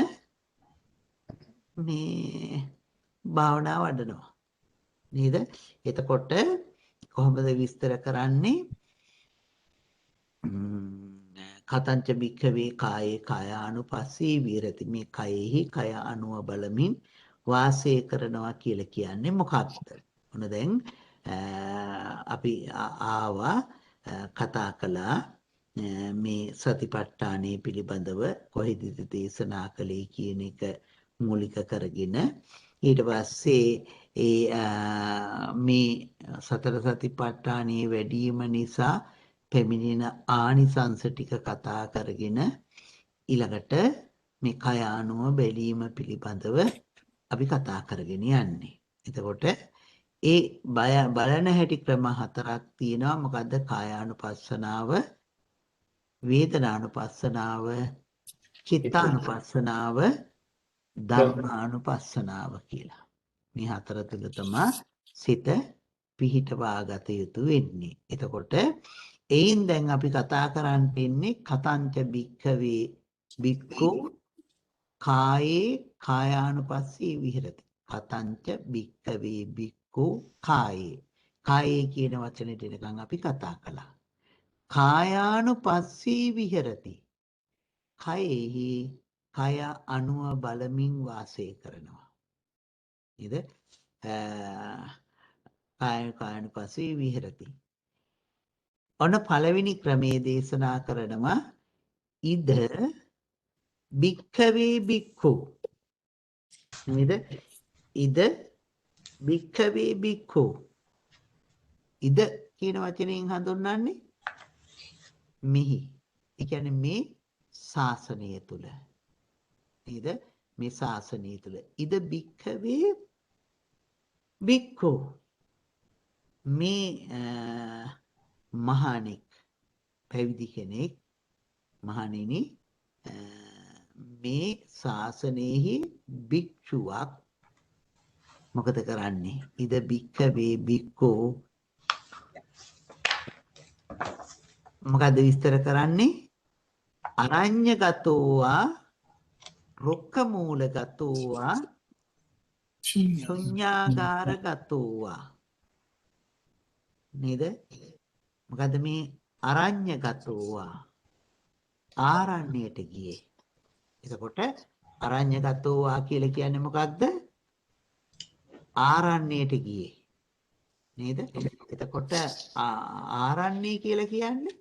මේ භාවනාව වඩනවා. නේද? එතකොට කොහොමද විස්තර කරන්නේ? කතංච භික්ඛවේ කායේ කායානුපස්සී විරති. මේ කයෙහි කය අනුව බලමින් වාසය කරනවා කියලා කියන්නේ මොකක්ද? ඔන්න දැන් අපි ආවා කතා කළා මේ සතිපට්ඨානය පිළිබඳව කොහෙදද දේශනා කළේ කියන එක මූලික කරගෙන ඊට පස්සේ මේ සතර සතිපට්ඨානයේ වැඩිම නිසා පැමිණෙන ආනිසංස ටික කතා කරගෙන ඊළඟට මේ කය ආනුව බැලීම පිළිබඳව අපි කතා කරගෙන යන්නේ. එතකොට ඒ බලන හැටි ක්‍රම හතරක් තියෙනවා. මොකද්ද? කායානුපස්සනාව, වේදනානුපස්සනාව, චිත්තානුපස්සනාව, ධම්මානුපස්සනාව කියලා. මේ හතර තුල තමයි සිත පිහිටවා ගත යුතු වෙන්නේ. එතකොට එයින් දැන් අපි කතා කරන්න ඉන්නේ කතංච භික්ඛවේ භික්ඛු කායේ කායානුපස්සී විහෙරති. කතංච භික්ඛවේ භික්ඛු කායේ. කායේ කියන වචනේ දෙනකන් අපි කතා කළා. කායානුපස්සී විහෙරති. කයෙහි කය අනුව බලමින් වාසය කරනවා. නේද? කායානුපස්සී විහෙරති. ඔන්න පළවෙනි ක්‍රමයේ දේශනා කරනවා ඉද භික්ඛවේ භික්ඛු. නේද? ඉද භික්ඛවේ භික්ඛු. ඉද කියන වචනයෙන් හඳුන්වන්නේ මෙහි. ඒ කියන්නේ මේ ශාසනය තුල. නේද? මේ ශාසනය තුල ඉද භික්ඛවේ භික්ඛු. මේ මහණෙක් පැවිදි කෙනෙක් මහණෙනි මේ ශාසනයෙහි භික්ෂුවක් මොකද කරන්නේ? ඉද භික්ඛවේ භික්ඛු මොකද විස්තර කරන්නේ? අරඤ්‍යගතෝවා රුක්ඛමූලගතෝවා ශුඤ්ඤාගාරගතෝවා. නේද? මොකද මේ අරඤ්‍යගතෝවා ආරණ්‍යයට ගියේ. එතකොට අරඤ්‍යගතෝවා කියලා කියන්නේ මොකක්ද? ආරණ්‍යයට ගියේ. නේද? එතකොට ආරණ්‍ය කියලා කියන්නේ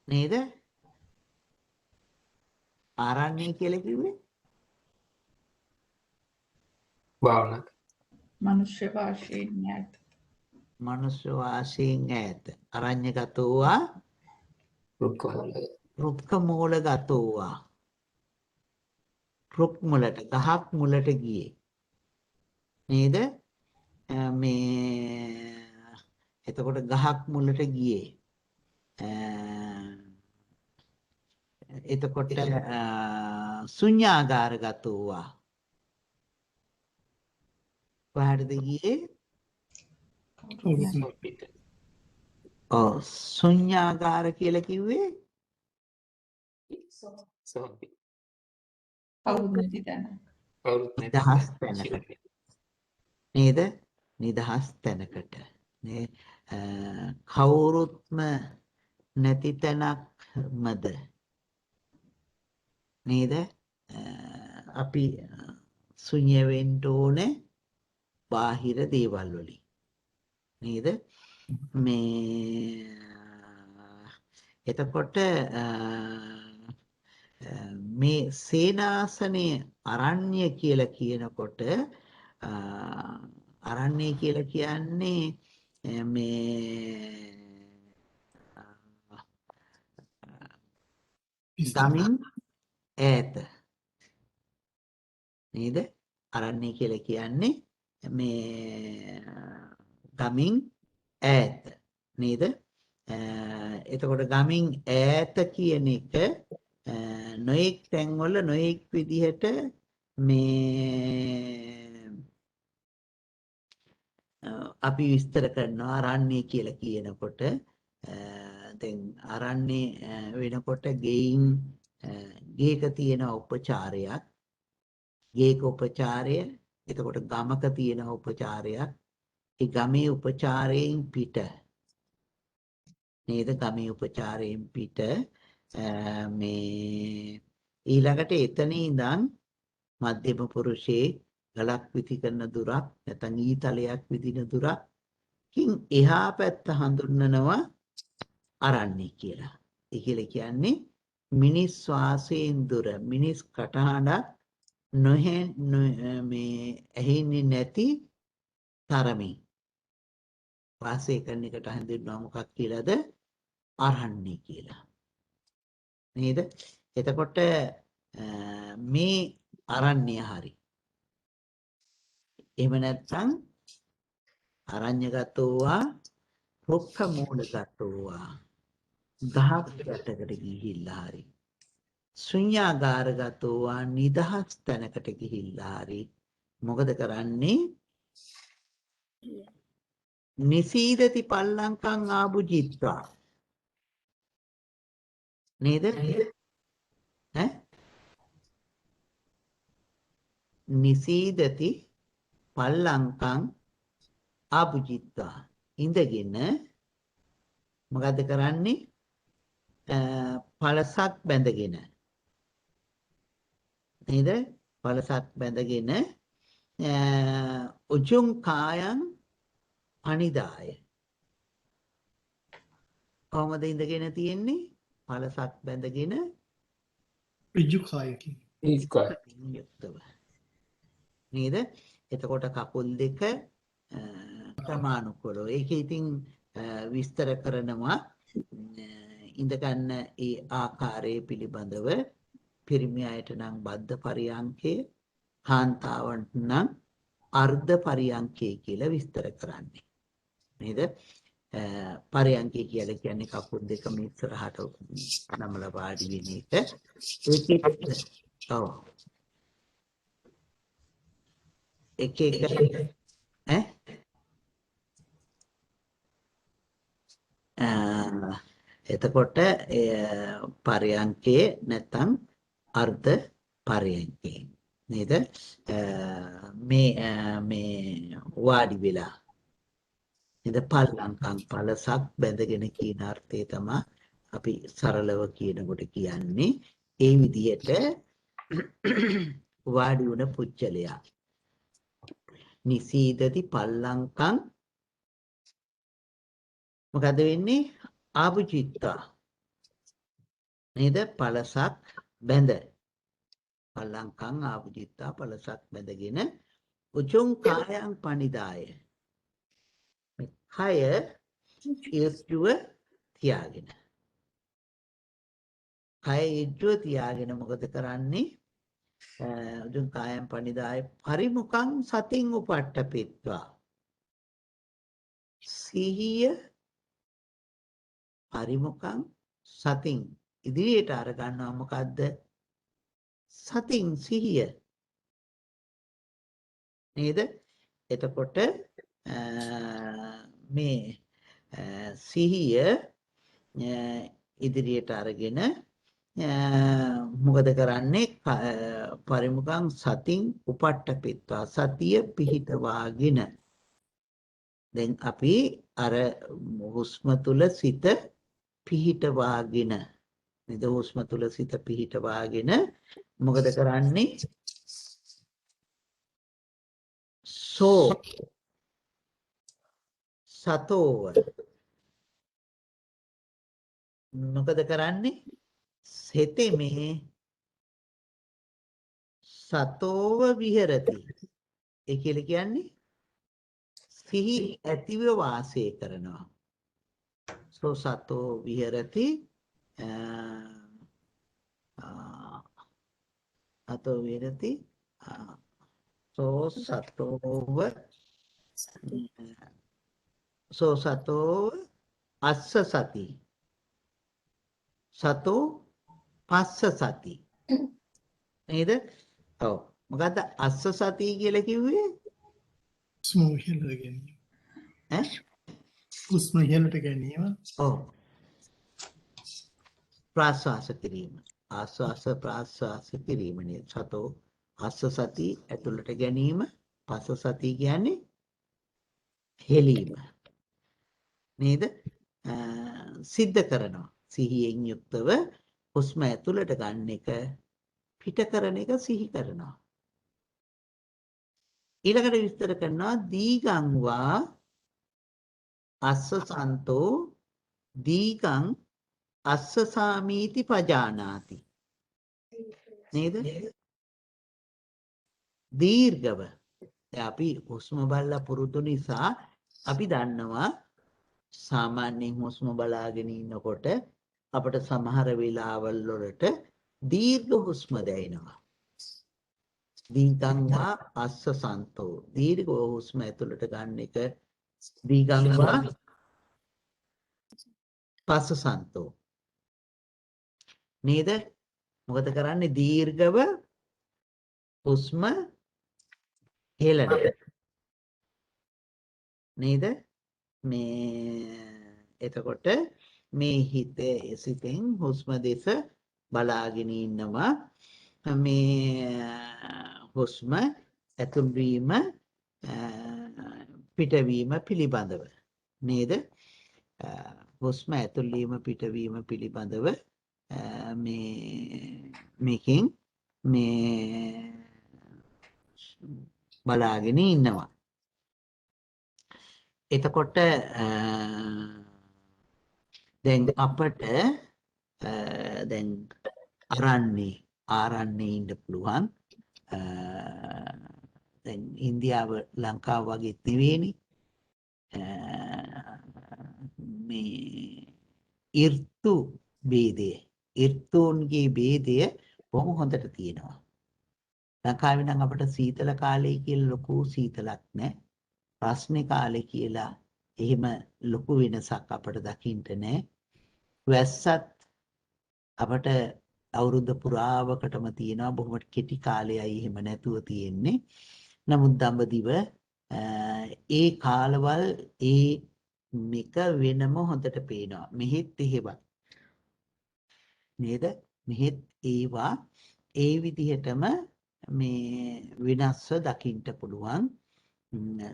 නේද? ආරණ්‍ය කියලා කිව්වේ භාවනා මනුෂ්‍ය වාසයෙන් ඈත. මනුෂ්‍ය වාසයෙන් ඈත. අරඤ්‍යගතෝවා රුක්ඛ මූලගතෝවා. රුක් මුලට ගහක් මුලට ගියේ. නේද? මේ එතකොට ගහක් මුලට ගියේ. එතකොට ශුඤ්ඤාගාරගතෝවා. කොහටද ගියේ? ශුඤ්ඤාගාර කියලා කිව්වේ කවුරුත් නැති තැන. නිදහස් තැනකට. නේද? නිදහස් තැනකට. නේ කවුරුත්ම නැති තැනක්මද? නේද? අපි ශුන්‍ය වෙන්න ඕනේ බාහිර දේවල් වලින්. නේද? මේ එතකොට මේ සේනාසනේ අරණ්‍ය කියලා කියනකොට අරණ්‍ය කියලා කියන්නේ මේ ගමින් ඈත. නේද? අරණ්‍ය කියලා කියන්නේ මේ ගමින් ඈත. නේද? එතකොට ගමින් ඈත කියන එක නොඑක් තැන්වල නොඑක් විදිහට මේ අපි විස්තර කරනවා. අරණ්‍ය කියලා කියනකොට දැන් අරණ්‍ය වෙනකොට ගෙයින් ගේක තියෙන උපචාරයක්, ගේක උපචාරය, එතකොට ගමක තියෙන උපචාරයක්, ඒ ගමේ උපචාරයෙන් පිට නේද? ගමේ උපචාරයෙන් පිට මේ ඊළඟට එතන ඉඳන් මධ්‍යම පුරුෂයේ ගලක් විති කරන දුරක් නැත්නම් ඊතලයක් විදින දුරකින් එහා පැත්ත හඳුන්වනවා අරණ්‍ය කියලා. ඒ කියලා කියන්නේ මිනිස් වාසයෙන් දුර මිනිස් කටහඬක් මේ ඇහෙන්නේ නැති තරමින් වාසය කරන එකට හඳුන්වනවා මොකක් කියලාද? අරණ්‍ය කියලා. නේද? එතකොට මේ අරණ්‍ය හරි. එහෙම නැත්නම් අරඤ්‍යගතෝවා රුක්ඛ මූලගතෝවා ගහක් යටකට ගිහිල්ලා හරි. ශුන්‍යාගාරගතෝවා නිදහස් තැනකට ගිහිල්ලා හරි. මොකද කරන්නේ? නිසීදති පල්ලංකං ආභුජිත්වා නේද? ඈ නිසීදති පල්ලංකං ආභුජිත්වා ඉඳගෙන මොකද කරන්නේ? පළසක් බැඳගෙන නේද? පළසක් බැඳගෙන උජුං කායං අනිදාය. කොහොමද ඉඳගෙන තියෙන්නේ? පළසක් බැඳගෙන ඍජු කායකින් යුක්තව නේද? එතකොට කකුල් දෙක සමානුකූලව. ඒක ඉතින් විස්තර කරනවා ඉඳගන්න ඒ ආකාරය පිළිබඳව. පිරිමි අයට නම් බද්ධ පරියංකය, කාන්තාවන්ට නම් අර්ධ පරියංකය කියලා විස්තර කරන්නේ. නේද? පරියංකය කියලා කියන්නේ කකුල් දෙකම ඉස්සරහට නමලා වාඩි වෙන එක. ඔව්. එක එතකොට පරියංකේ නැත්නම් අර්ධ පරියංකේ නේද? මේ වාඩි වෙලා නේද? පල්ලංකම් පළසක් බැඳගෙන කියන අර්ථය තමයි අපි සරලව කියනකොට කියන්නේ. ඒ විදිහට වාඩි වුණ පුච්චලයා නිසීදති පල්ලංකං මොකද වෙන්නේ? ආභුජිත්වා නේද? පළසක් බැඳ පල්ලංකං ආභුජිත්වා පළසක් බැඳගෙන උජුං කායං පනිදාය කය ඍජුව තියාගෙන මොකද කරන්නේ? උජුං කායං පනිදාය පරිමුඛං සතින් උපට්ඨපෙත්වා සිහිය පරිමුඛං සතින් ඉදිරියට අර ගන්නවා. මොකද්ද? සතින් සිහිය නේද? එතකොට මේ සිහිය ඉදිරියට අරගෙන මොකද කරන්නේ? පරිමුඛං සතින් උපට්ඨපෙත්වා සතිය පිහිටවාගෙන දැන් අපි අර හුස්ම තුල සිත පිහිටවාගෙන නේද? හුස්ම තුල සිත පිහිටවාගෙන මොකද කරන්නේ? සෝ සතෝව මොකද කරන්නේ? සෙතෙමේ සතෝව විහෙරති. ඒ කියලා කියන්නේ සිහි ඇතිව වාසය කරනවා. සෝ සතෝ විහෙරති අතෝ විහෙරති සෝ සතෝව අස්ස සති සතෝ පස්ස සති නේද? ඔව්. මොකද්ද අස්ස සති කියලා කිව්වේ? හුස්ම ඉහළට ගැනීම. ඈ? හුස්ම ඉහළට ගැනීම. ඔව්. ප්‍රාශ්වාස කිරීම. ආශ්වාස ප්‍රාශ්වාස කිරීම නේද? සතෝ අස්ස සති ඇතුළට ගැනීම. පස්ස සති කියන්නේ හෙලීම. නේද? සිද්ධ කරනවා. සිහියෙන් යුක්තව හුස්ම ඇතුළට ගන්න එක පිට කරන එක සිහි කරනවා. ඊළඟට විස්තර කරනවා දීගං වා අස්ස සන්තෝ දීගං අස්ස සාමීති පජානාති නේද? දීර්ඝව දැන් අපි හුස්ම බලලා පුරුදු නිසා අපි දන්නවා සාමාන්‍යයෙන් හුස්ම බලාගෙන ඉන්නකොට අපිට සමහර වෙලාවල් වලට දීර්ඝ හුස්ම දැනෙනවා. දීගං වා අස්ස සන්තෝ දීර්ඝ හුස්ම ඇතුළට ගන්න එක දීගං වා පස්ස සන්තෝ නේද? මොකද කරන්නේ දීර්ඝව හුස්ම හෙලන නේද? මේ එතකොට මේ හිතේ සිතෙන් හුස්ම දෙස බලාගෙන ඉන්නවා මේ හුස්ම ඇතුල් වීම පිටවීම පිළිබඳව නේද? හුස්ම ඇතුල් වීම පිටවීම පිළිබඳව මේකෙන් මේ බලාගෙන ඉන්නවා. එතකොට දැන් අපට දැන් ආරන්නේ ඉන්න පුළුවන්. දැන් ඉන්දියාව ලංකාව වගේ නෙවෙයිනේ. මේ ඍතුන්ගේ ભેදය බොහොම හොඳට තියෙනවා. ලංකාවේ නම් අපිට සීතල කාලය කියලා ලොකු සීතලක් නැහැ. රස්නේ කාලේ කියලා එහෙම ලොකු වෙනසක් අපිට දකින්න නැහැ. වැස්සත් අපිට අවුරුද්ද පුරාවකටම තියෙනවා. බොහොම කෙටි කාලයයි එහෙම නැතුව තියෙන්නේ. නමුත් දඹදිව ඒ කාලවල ඒ මේක වෙනම හොඳට පේනවා. මෙහෙත් එහෙමයි. නේද? මෙහෙත් ඒවා ඒ විදිහටම මේ වෙනස්ව දකින්න පුළුවන්.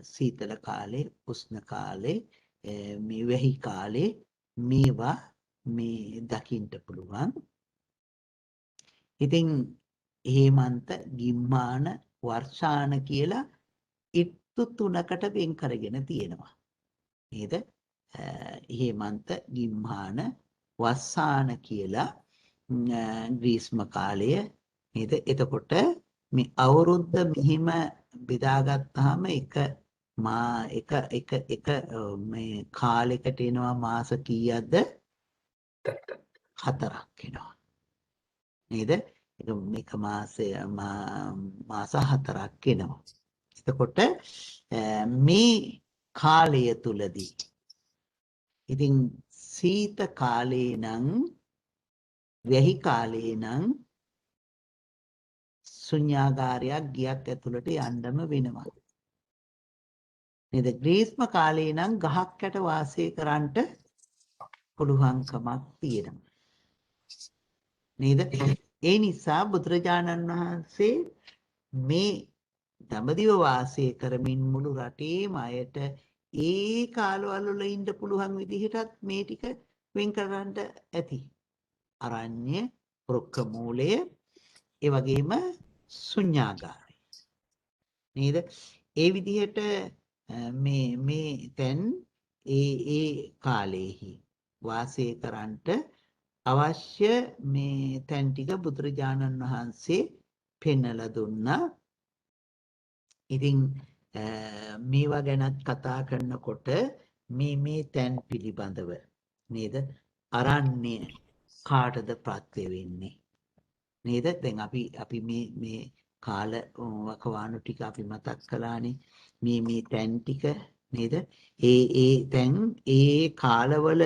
සීතල කාලේ, උෂ්ණ කාලේ, මේ වෙහි කාලේ මේවා මේ දකින්න පුළුවන්. ඉතින් හේමන්ත, ගිම්මාන, වර්ෂාන කියලා ඍතු තුනකට වෙන් කරගෙන තියෙනවා. නේද? හේමන්ත, ගිම්මාන, වස්සාන කියලා ග්‍රීස්ම කාලය නේද? එතකොට මේ අවුරුද්ද මෙහිම බෙදාගත්තාම එක මේ කාලයකට එනවා මාස කීයක්ද? 4ක් එනවා. නේද? මේක මාස 4ක් එනවා. එතකොට මේ කාලය තුලදී ඉතින් සීත කාලේ නම් වෙහි කාලේ නම් ශුන්‍යාගාරයක් ගියක් ඇතුළට යන්නම වෙනවා. නේද? ග්‍රීස්ම කාලේ නම් ගහක් යට වාසය කරන්නට පුළුවන්කමක් තියෙනවා. නේද? ඒ නිසා බුදුරජාණන් වහන්සේ මේ දඹදිව වාසය කරමින් මුළු රටේම අයට ඒ කාලවල වල ඉන්න පුළුවන් විදිහටත් මේ ටික වෙන් කරන්න ඇති. අරණ්‍ය, රුක්ක මූලය, ඒ වගේම ශුන්‍යාගාරය. නේද? ඒ විදිහට මේ තැන් ඒ කාලෙහි වාසය කරන්නට අවශ්‍ය මේ තැන් ටික බුදුරජාණන් වහන්සේ පෙන්වලා දුන්නා. ඉතින් මේවා ගැනත් කතා කරනකොට මේ තැන් පිළිබඳව නේද? අරණ්‍ය කාටද ප්‍රත්‍ය වෙන්නේ? නේද? දැන් අපි මේ කාල වකවානු ටික අපි මතක් කළානේ. මේ තැන් ටික නේද? ඒ තැන් ඒ කාලවල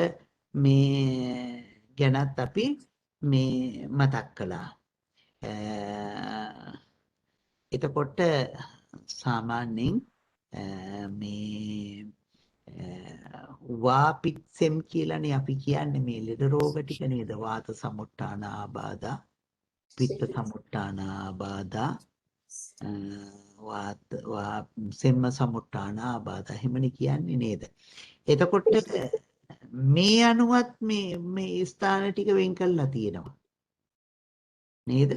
මේ ගැනත් අපි මේ මතක් කළා. එතකොට සාමාන්‍යයෙන් මේ වාපිත්සෙම් කියලානේ අපි කියන්නේ මේ ලෙඩ රෝග ටික නේද? වාත සමුට්ඨාන ආබාධා, පිත්ත සමුට්ඨාන ආබාධා, සෙම්ම සමුට්ඨාන ආබාධා එහෙමනේ කියන්නේ නේද? එතකොට මේ අනුවත් මේ ස්ථාන ටික වෙන් කරලා තියෙනවා. නේද?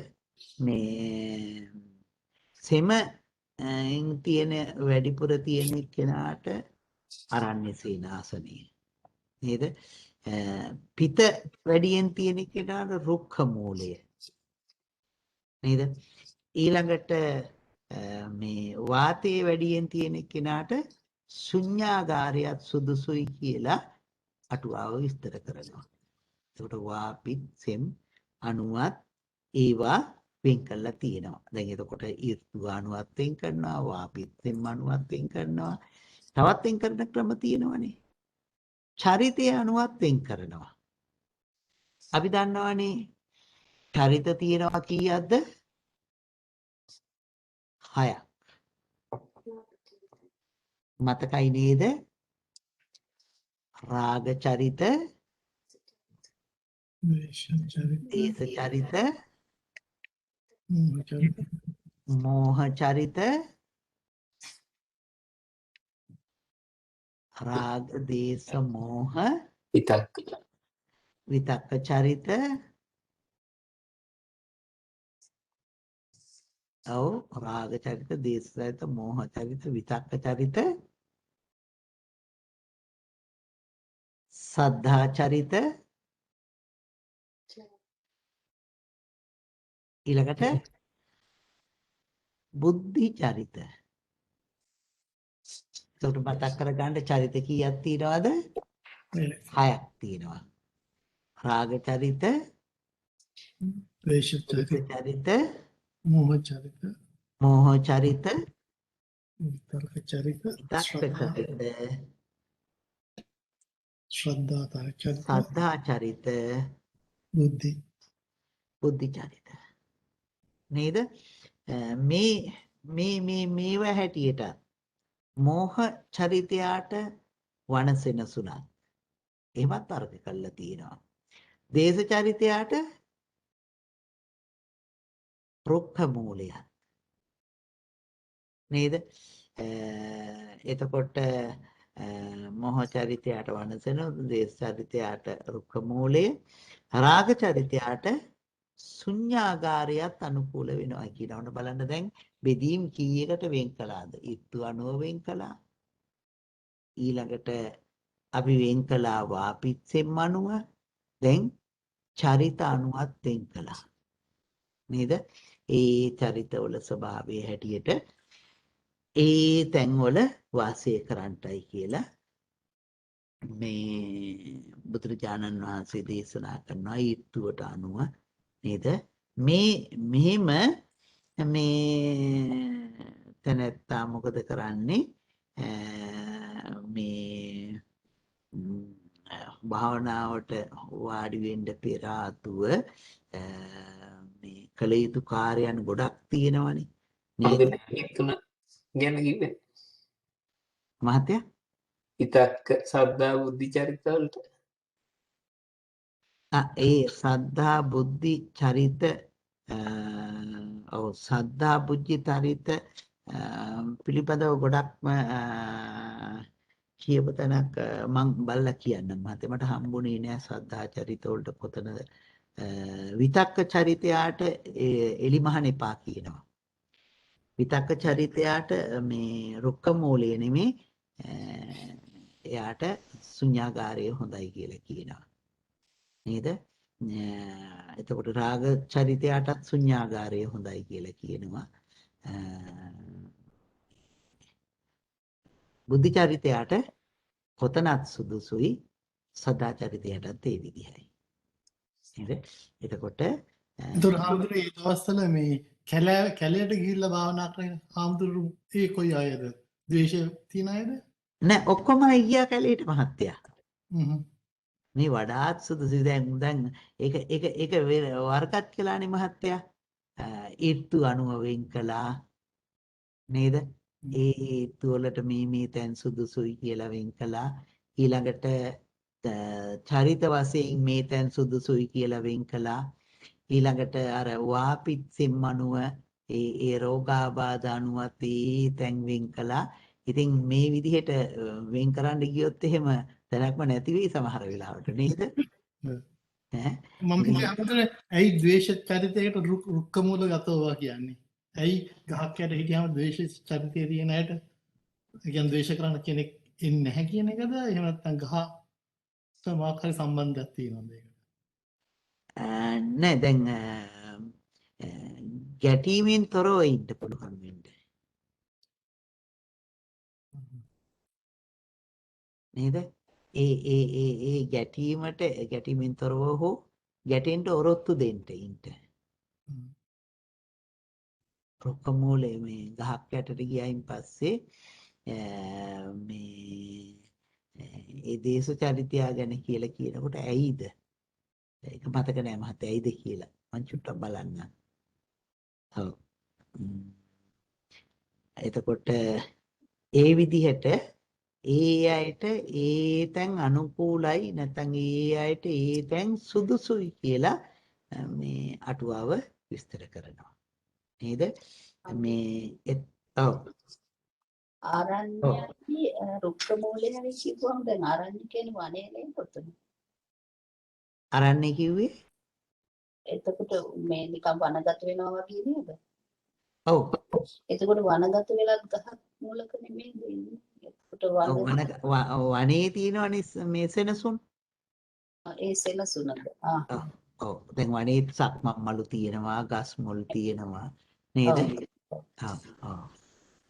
මේ සෙම තියෙන වැඩිපුර තියෙන කෙනාට අරණ්‍ය සීනාසනය නේද? පිත වැඩියෙන් තියෙන කෙනාට රුක්ඛ මූලය නේද? ඊළඟට මේ වාතයේ වැඩියෙන් තියෙන කෙනාට ශුන්‍යාගාරයත් සුදුසුයි කියලා අටුවාව විස්තර කරනවා. ඒකට වාපිත් සෙම් අණුවත් ඒවා වෙන් කරලා තියෙනවා. දැන් එතකොට ඍතු අණුවත් වෙන් කරනවා, වාපිත් සෙම් අණුවත් වෙන් කරනවා. තවත් වෙන් කරන ක්‍රම තියෙනවනේ. චරිතය අණුවත් වෙන් කරනවා. අපි දන්නවනේ චරිත තියෙනවා කීයක්ද? 6ක්. මතකයි නේද? රාග චරිත, ද්වේෂ චරිත, දේශ චරිත, මෝහ චරිත, මෝහ චරිත, රාග දේශ මෝහ විතක්ක විතක්ක චරිත, ඔව් රාග චරිත, දේශ චරිත, මෝහ චරිත, විතක්ක චරිත, සද්ධා චරිත, ඊළඟට බුද්ධි චරිත. ඒකට මතක් කරගන්න චරිත කීයක් තියෙනවද? 6ක් තියෙනවා. රාග චරිත, ද්වේෂ දේශ චරිත, චරිත, මෝහ චරිත, මෝහ චරිත, විතර්ක චරිත, විතක්ක චරිත, ශ්‍රද්ධා චරිත, සද්ධා චරිත, බුද්ධි. බුද්ධි චරිත. නේද? මේවා හැටියට මෝහ චරිතයට වනසෙනසුණක්. එහෙමත් තර්ක කරලා තියෙනවා. දේශ චරිතයට රුක්ඛ මූලයක්. නේද? එතකොට මෝහ චරිතයට වනසෙන, දේශ චරිතයට රුක්ඛ මූලය, රාග චරිතයට ශුන්‍යාගාරයත් අනුකූල වෙනවා කියලා. ඔන්න බලන්න දැන් බෙදීම් කීයකට වෙන් කළාද? ඍතු අණුව වෙන් කළා. ඊළඟට අපි වෙන් කළා වාපිත්සෙම් අණුව. දැන් චරිත අණුවත් වෙන් කළා. නේද? ඒ චරිතවල ස්වභාවය හැටියට ඒ තැන්වල වාසය කරන්නටයි කියලා මේ බුදුරජාණන් වහන්සේ දේශනා කරනවා ඍතුවට අනුව නේද? මෙහෙම මේ තැනැත්තා මොකද කරන්නේ? මේ භාවනාවට වාඩි වෙන්න පෙර ආතුව මේ කළ යුතු කාර්යයන් ගොඩක් තියෙනවනේ නේද? තුන ගැන කිව්වේ. මහත්තයා විතක්ක සද්ධා බුද්ධි චරිත වලට ඒ සද්ධා බුද්ධි චරිත ඔව් සද්ධා බුද්ධි චරිත පිළිපදව ගොඩක්ම කියපු තැනක් මං බලලා කියන්නම් මහත්තයා. මට හම්බුනේ නෑ සද්ධා චරිත වලට කොතනද. විතක්ක චරිතයට එලිමහන එපා කියනවා. විතක්ක චරිතයට මේ රුක්ක මූලය නෙමේ එයාට ශුන්‍යාගාරය හොඳයි කියලා කියනවා. නේද? එතකොට රාග චරිතයටත් ශුන්‍යාගාරය හොඳයි කියලා කියනවා. බුද්ධි චරිතයට කොතනත් සුදුසුයි, සදා චරිතයටත් ඒ විදිහයි. නේද? එතකොට ඒතර හාමුදුරුවෝ ඒ දවස්වල මේ කැලයට ගිහිල්ලා භාවනා කරන හාමුදුරුවෝ ඒ කොයි අයද? ද්වේෂය තියන අයද? නෑ ඔක්කොම ගියා කැලේට මහත්තයා. හ්ම්. මේ වඩාත් සුදුසු දැන් ඒක වර්ගත් කළානේ මහත්තයා. ඍතු අණුව වෙන් කළා නේද? ඒ ඍතු වලට මේ තැන් සුදුසුයි කියලා වෙන් කළා. ඊළඟට චරිත වශයෙන් මේ තැන් සුදුසුයි කියලා වෙන් කළා. ඊළඟට අර වාපිත්සෙම් අණුව ඒ රෝගාබාධ අණුවත් ඒ තැන් වෙන් කළා. ඉතින් මේ විදිහට වෙන් කරන්න ගියොත් එහෙම දැනක්ම නැති වෙයි සමහර වෙලාවට නේද? මම හිතුවේ හාමුදුරුවෝ ඇයි ද්වේෂ චරිතයකට රුක්ක මූල ගතවවා කියන්නේ? ඇයි ගහක් යට හිටියාම ද්වේෂ චරිතය තියෙන අයට ඒ කියන්නේ ද්වේෂ කරන්න කෙනෙක් ඉන්නේ නැහැ කියන එකද එහෙම නැත්නම් ගහට මොකක් හරි සම්බන්ධයක් තියෙනවද ඒකට? නෑ දැන් ගැටීමෙන් තොරව ඉන්න පුළුවන් වෙන්න. නේද? ඒ ගැටීමට ගැටීමෙන් තොරව හෝ ගැටෙන්න ඔරොත්තු දෙන්න ඉන්න. හ්ම්. රුක්ක මූලේ මේ ගහක් යටට ගියයින් පස්සේ මේ ඒ දේශ චරිතය ගැන කියලා කියනකොට ඇයිද? ඒක මතක නෑ මහත්තයා ඇයිද කියලා. මං චුට්ටක් බලන්න. ඔව්. එතකොට ඒ විදිහට ඒ අයට ඒ තැන් අනුකූලයි නැත්නම් ඒ අයට ඒ තැන් සුදුසුයි කියලා මේ අටුවාව විස්තර කරනවා. නේද? මේ ඔව්. ආරණ්‍යයේදී රුක්ක මූලේ හරි කිව්වම දැන් ආරණ්‍ය කියන්නේ වනයේ නේ පොතන. අරන්නේ කිව්වේ? එතකොට මේ නිකන් වනගත වෙනවා වගේ නේද? ඔව්. එතකොට වනගත වෙලත් ගහක් මූලක නෙමෙයිද ඉන්නේ? එතකොට වනේ තියෙනවනේ මේ සෙනසුන්. ඒ සෙනසුනද? ඔව්. දැන් වනේ සක්මන් මලු තියෙනවා, ගස් මුල් තියෙනවා. නේද? ඔව්.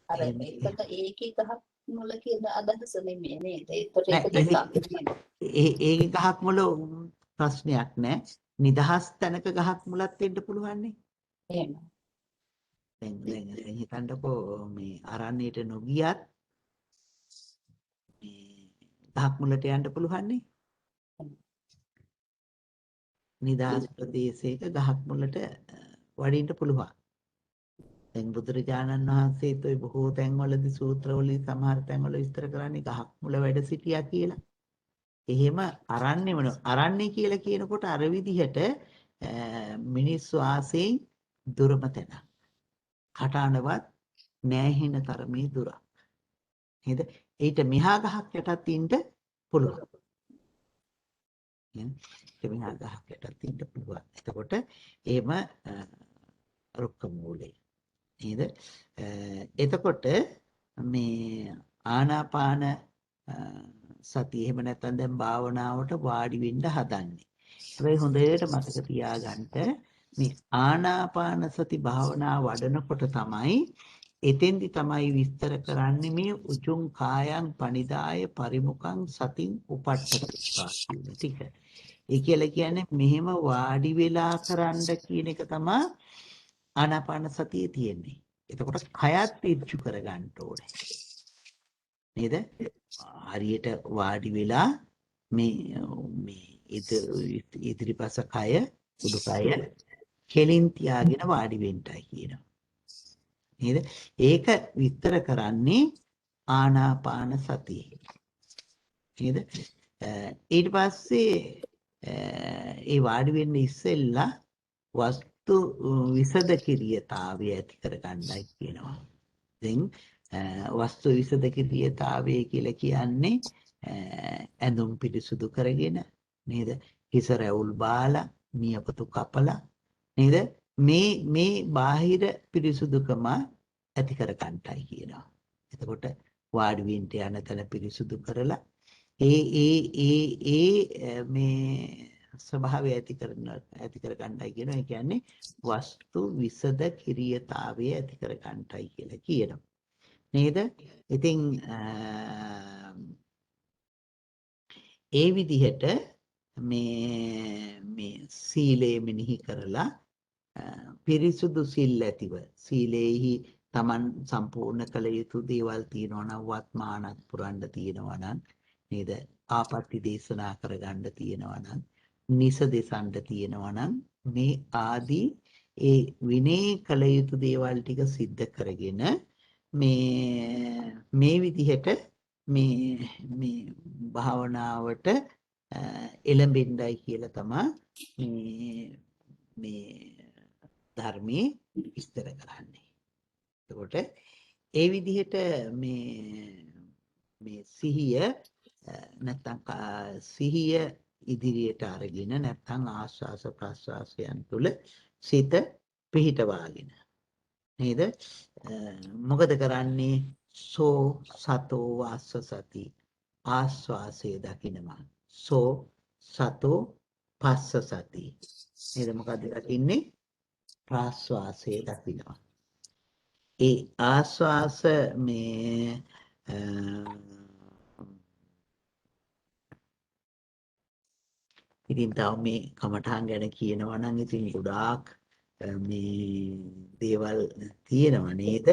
අර එතකොට ඒකේ ගහක් මූල කියන අදහස නෙමෙයි නේද? ඒතර ඒක දෙකක් නේද? ඒ ගහක් මුල ප්‍රශ්නයක් නෑ. නිදහස් තැනක ගහක් මුලක් වෙන්න පුළුවන් නේ. එහෙම. දැන් හිතන්නකෝ මේ අරණියට නොගියත් මේ ගහක් මුලට යන්න පුළුවන් නේ. නිදහස් ප්‍රදේශයක ගහක් මුලට වඩින්න පුළුවන්. දැන් බුදුරජාණන් වහන්සේත් ඔය බොහෝ තැන්වලදී සූත්‍රවලදී සමහර තැන්වල විස්තර කරන්නේ ගහක් මුල වැඩ සිටියා කියලා. එහෙම අරන්නේ කියලා කියනකොට අර විදිහට මිනිස් වාසයෙන් දුරම තැන. කටානවත් නෑහෙන තරමේ දුරක්. නේද? ඊට මෙහා ගහක් යටත් ඉන්න පුළුවන්. ඊට මෙහා ගහක් යටත් ඉන්න පුළුවන්. එතකොට එහෙම රුක්ක මූලේ. නේද? එතකොට මේ ආනාපාන සතිය එහෙම නැත්නම් දැන් භාවනාවට වාඩි වෙන්න හදන්නේ. හැබැයි හොඳට මතක තියාගන්න මේ ආනාපාන සති භාවනාව වඩනකොට තමයි එතෙන්දි තමයි විස්තර කරන්නේ මේ උජුං කායං පනිදාය පරිමුඛං සතින් උපට්ඨපා කියන ටික. ඒ කියලා කියන්නේ මෙහෙම වාඩි වෙලා කරන්න කියන එක තමයි ආනාපාන සතියේ තියෙන්නේ. එතකොට කයත් ඉච්චු කරගන්න ඕනේ. නේද? හරියට වාඩි වෙලා මේ ඉදිරිපස කය උඩුකය කෙලින් තියාගෙන වාඩි වෙන්නයි කියනවා. නේද? ඒක විස්තර කරන්නේ ආනාපාන සතියේ. නේද? ඊට පස්සේ ඒ වාඩි වෙන්න ඉස්සෙල්ලා වස්තු විසද කිරියතාවය ඇති කරගන්නයි කියනවා. දැන් වස්තු විසද කිරියතාවය කියලා කියන්නේ ඇඳුම් පිරිසුදු කරගෙන නේද? හිස රැවුල් බාලා නියපොතු කපලා නේද? මේ බාහිර පිරිසුදුකම ඇති කරගන්නයි කියනවා. එතකොට වාඩි වෙන්න යන තැන පිරිසුදු කරලා ඒ මේ ස්වභාවය ඇති කරගන්නයි කියනවා. ඒ කියන්නේ වස්තු විසද කිරියතාවය ඇති කරගන්නයි කියලා කියනවා. නේද? ඉතින් ඒ විදිහට මේ සීලය මෙනෙහි කරලා පිරිසුදු සිල් ඇතිව සීලේහි Taman සම්පූර්ණ කළ යුතු දේවල් තියෙනවා නම් වත්මානක් පුරන්න තියෙනවා නම් නේද? ආපත්‍ති දේශනා කරගන්න තියෙනවා නම් නිස දෙසන්න තියෙනවා නම් මේ ආදී ඒ විනේ කළ යුතු දේවල් ටික සිද්ධ කරගෙන මේ විදිහට මේ භාවනාවට එළඹෙන්නයි කියලා තමයි මේ ධර්මයේ විස්තර කරන්නේ. එතකොට ඒ විදිහට මේ සිහිය නැත්නම් සිහිය ඉදිරියට අරගෙන නැත්නම් ආස්වාස ප්‍රස්වාසයන් තුළ සිත පිහිටවාගෙන නේද? මොකද කරන්නේ? සෝ සතෝ වාස්ස සති ආස්වාසය දකිනවා. සෝ සතෝ පස්ස සති. නේද? මොකද දකින්නේ? ප්‍රාස්වාසය දකිනවා. ඒ ආස්වාස මේ ඉතින් තව මේ කමඨාන් ගැන කියනවා නම් ඉතින් ගොඩාක් මේ දේවල් තියෙනවා නේද?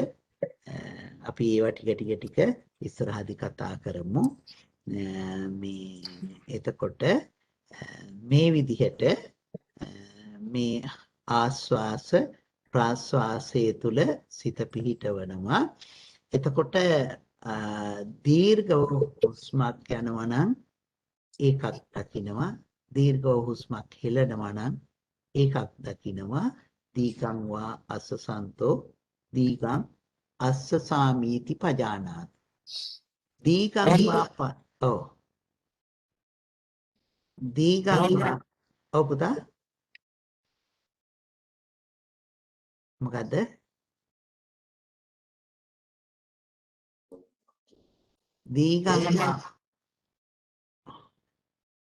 අපි ඒවා ටික ඉස්සරහදී කතා කරමු. මේ එතකොට මේ විදිහට මේ ආස්වාස ප්‍රාස්වාසයේ තුල සිත පිහිටවනවා. එතකොට දීර්ඝ හුස්මක් යනවා නම් ඒකක් දකිනවා. දීර්ඝ හුස්මක් හෙළනවා නම් ඒකක් දකිනවා. දීගං වා අස්සසන්තෝ දීගං අස්ස සාමීති පජානාති. දීගං වා ඔව් දීගං වා ඔව් පුතා මොකද්ද? දීගං වා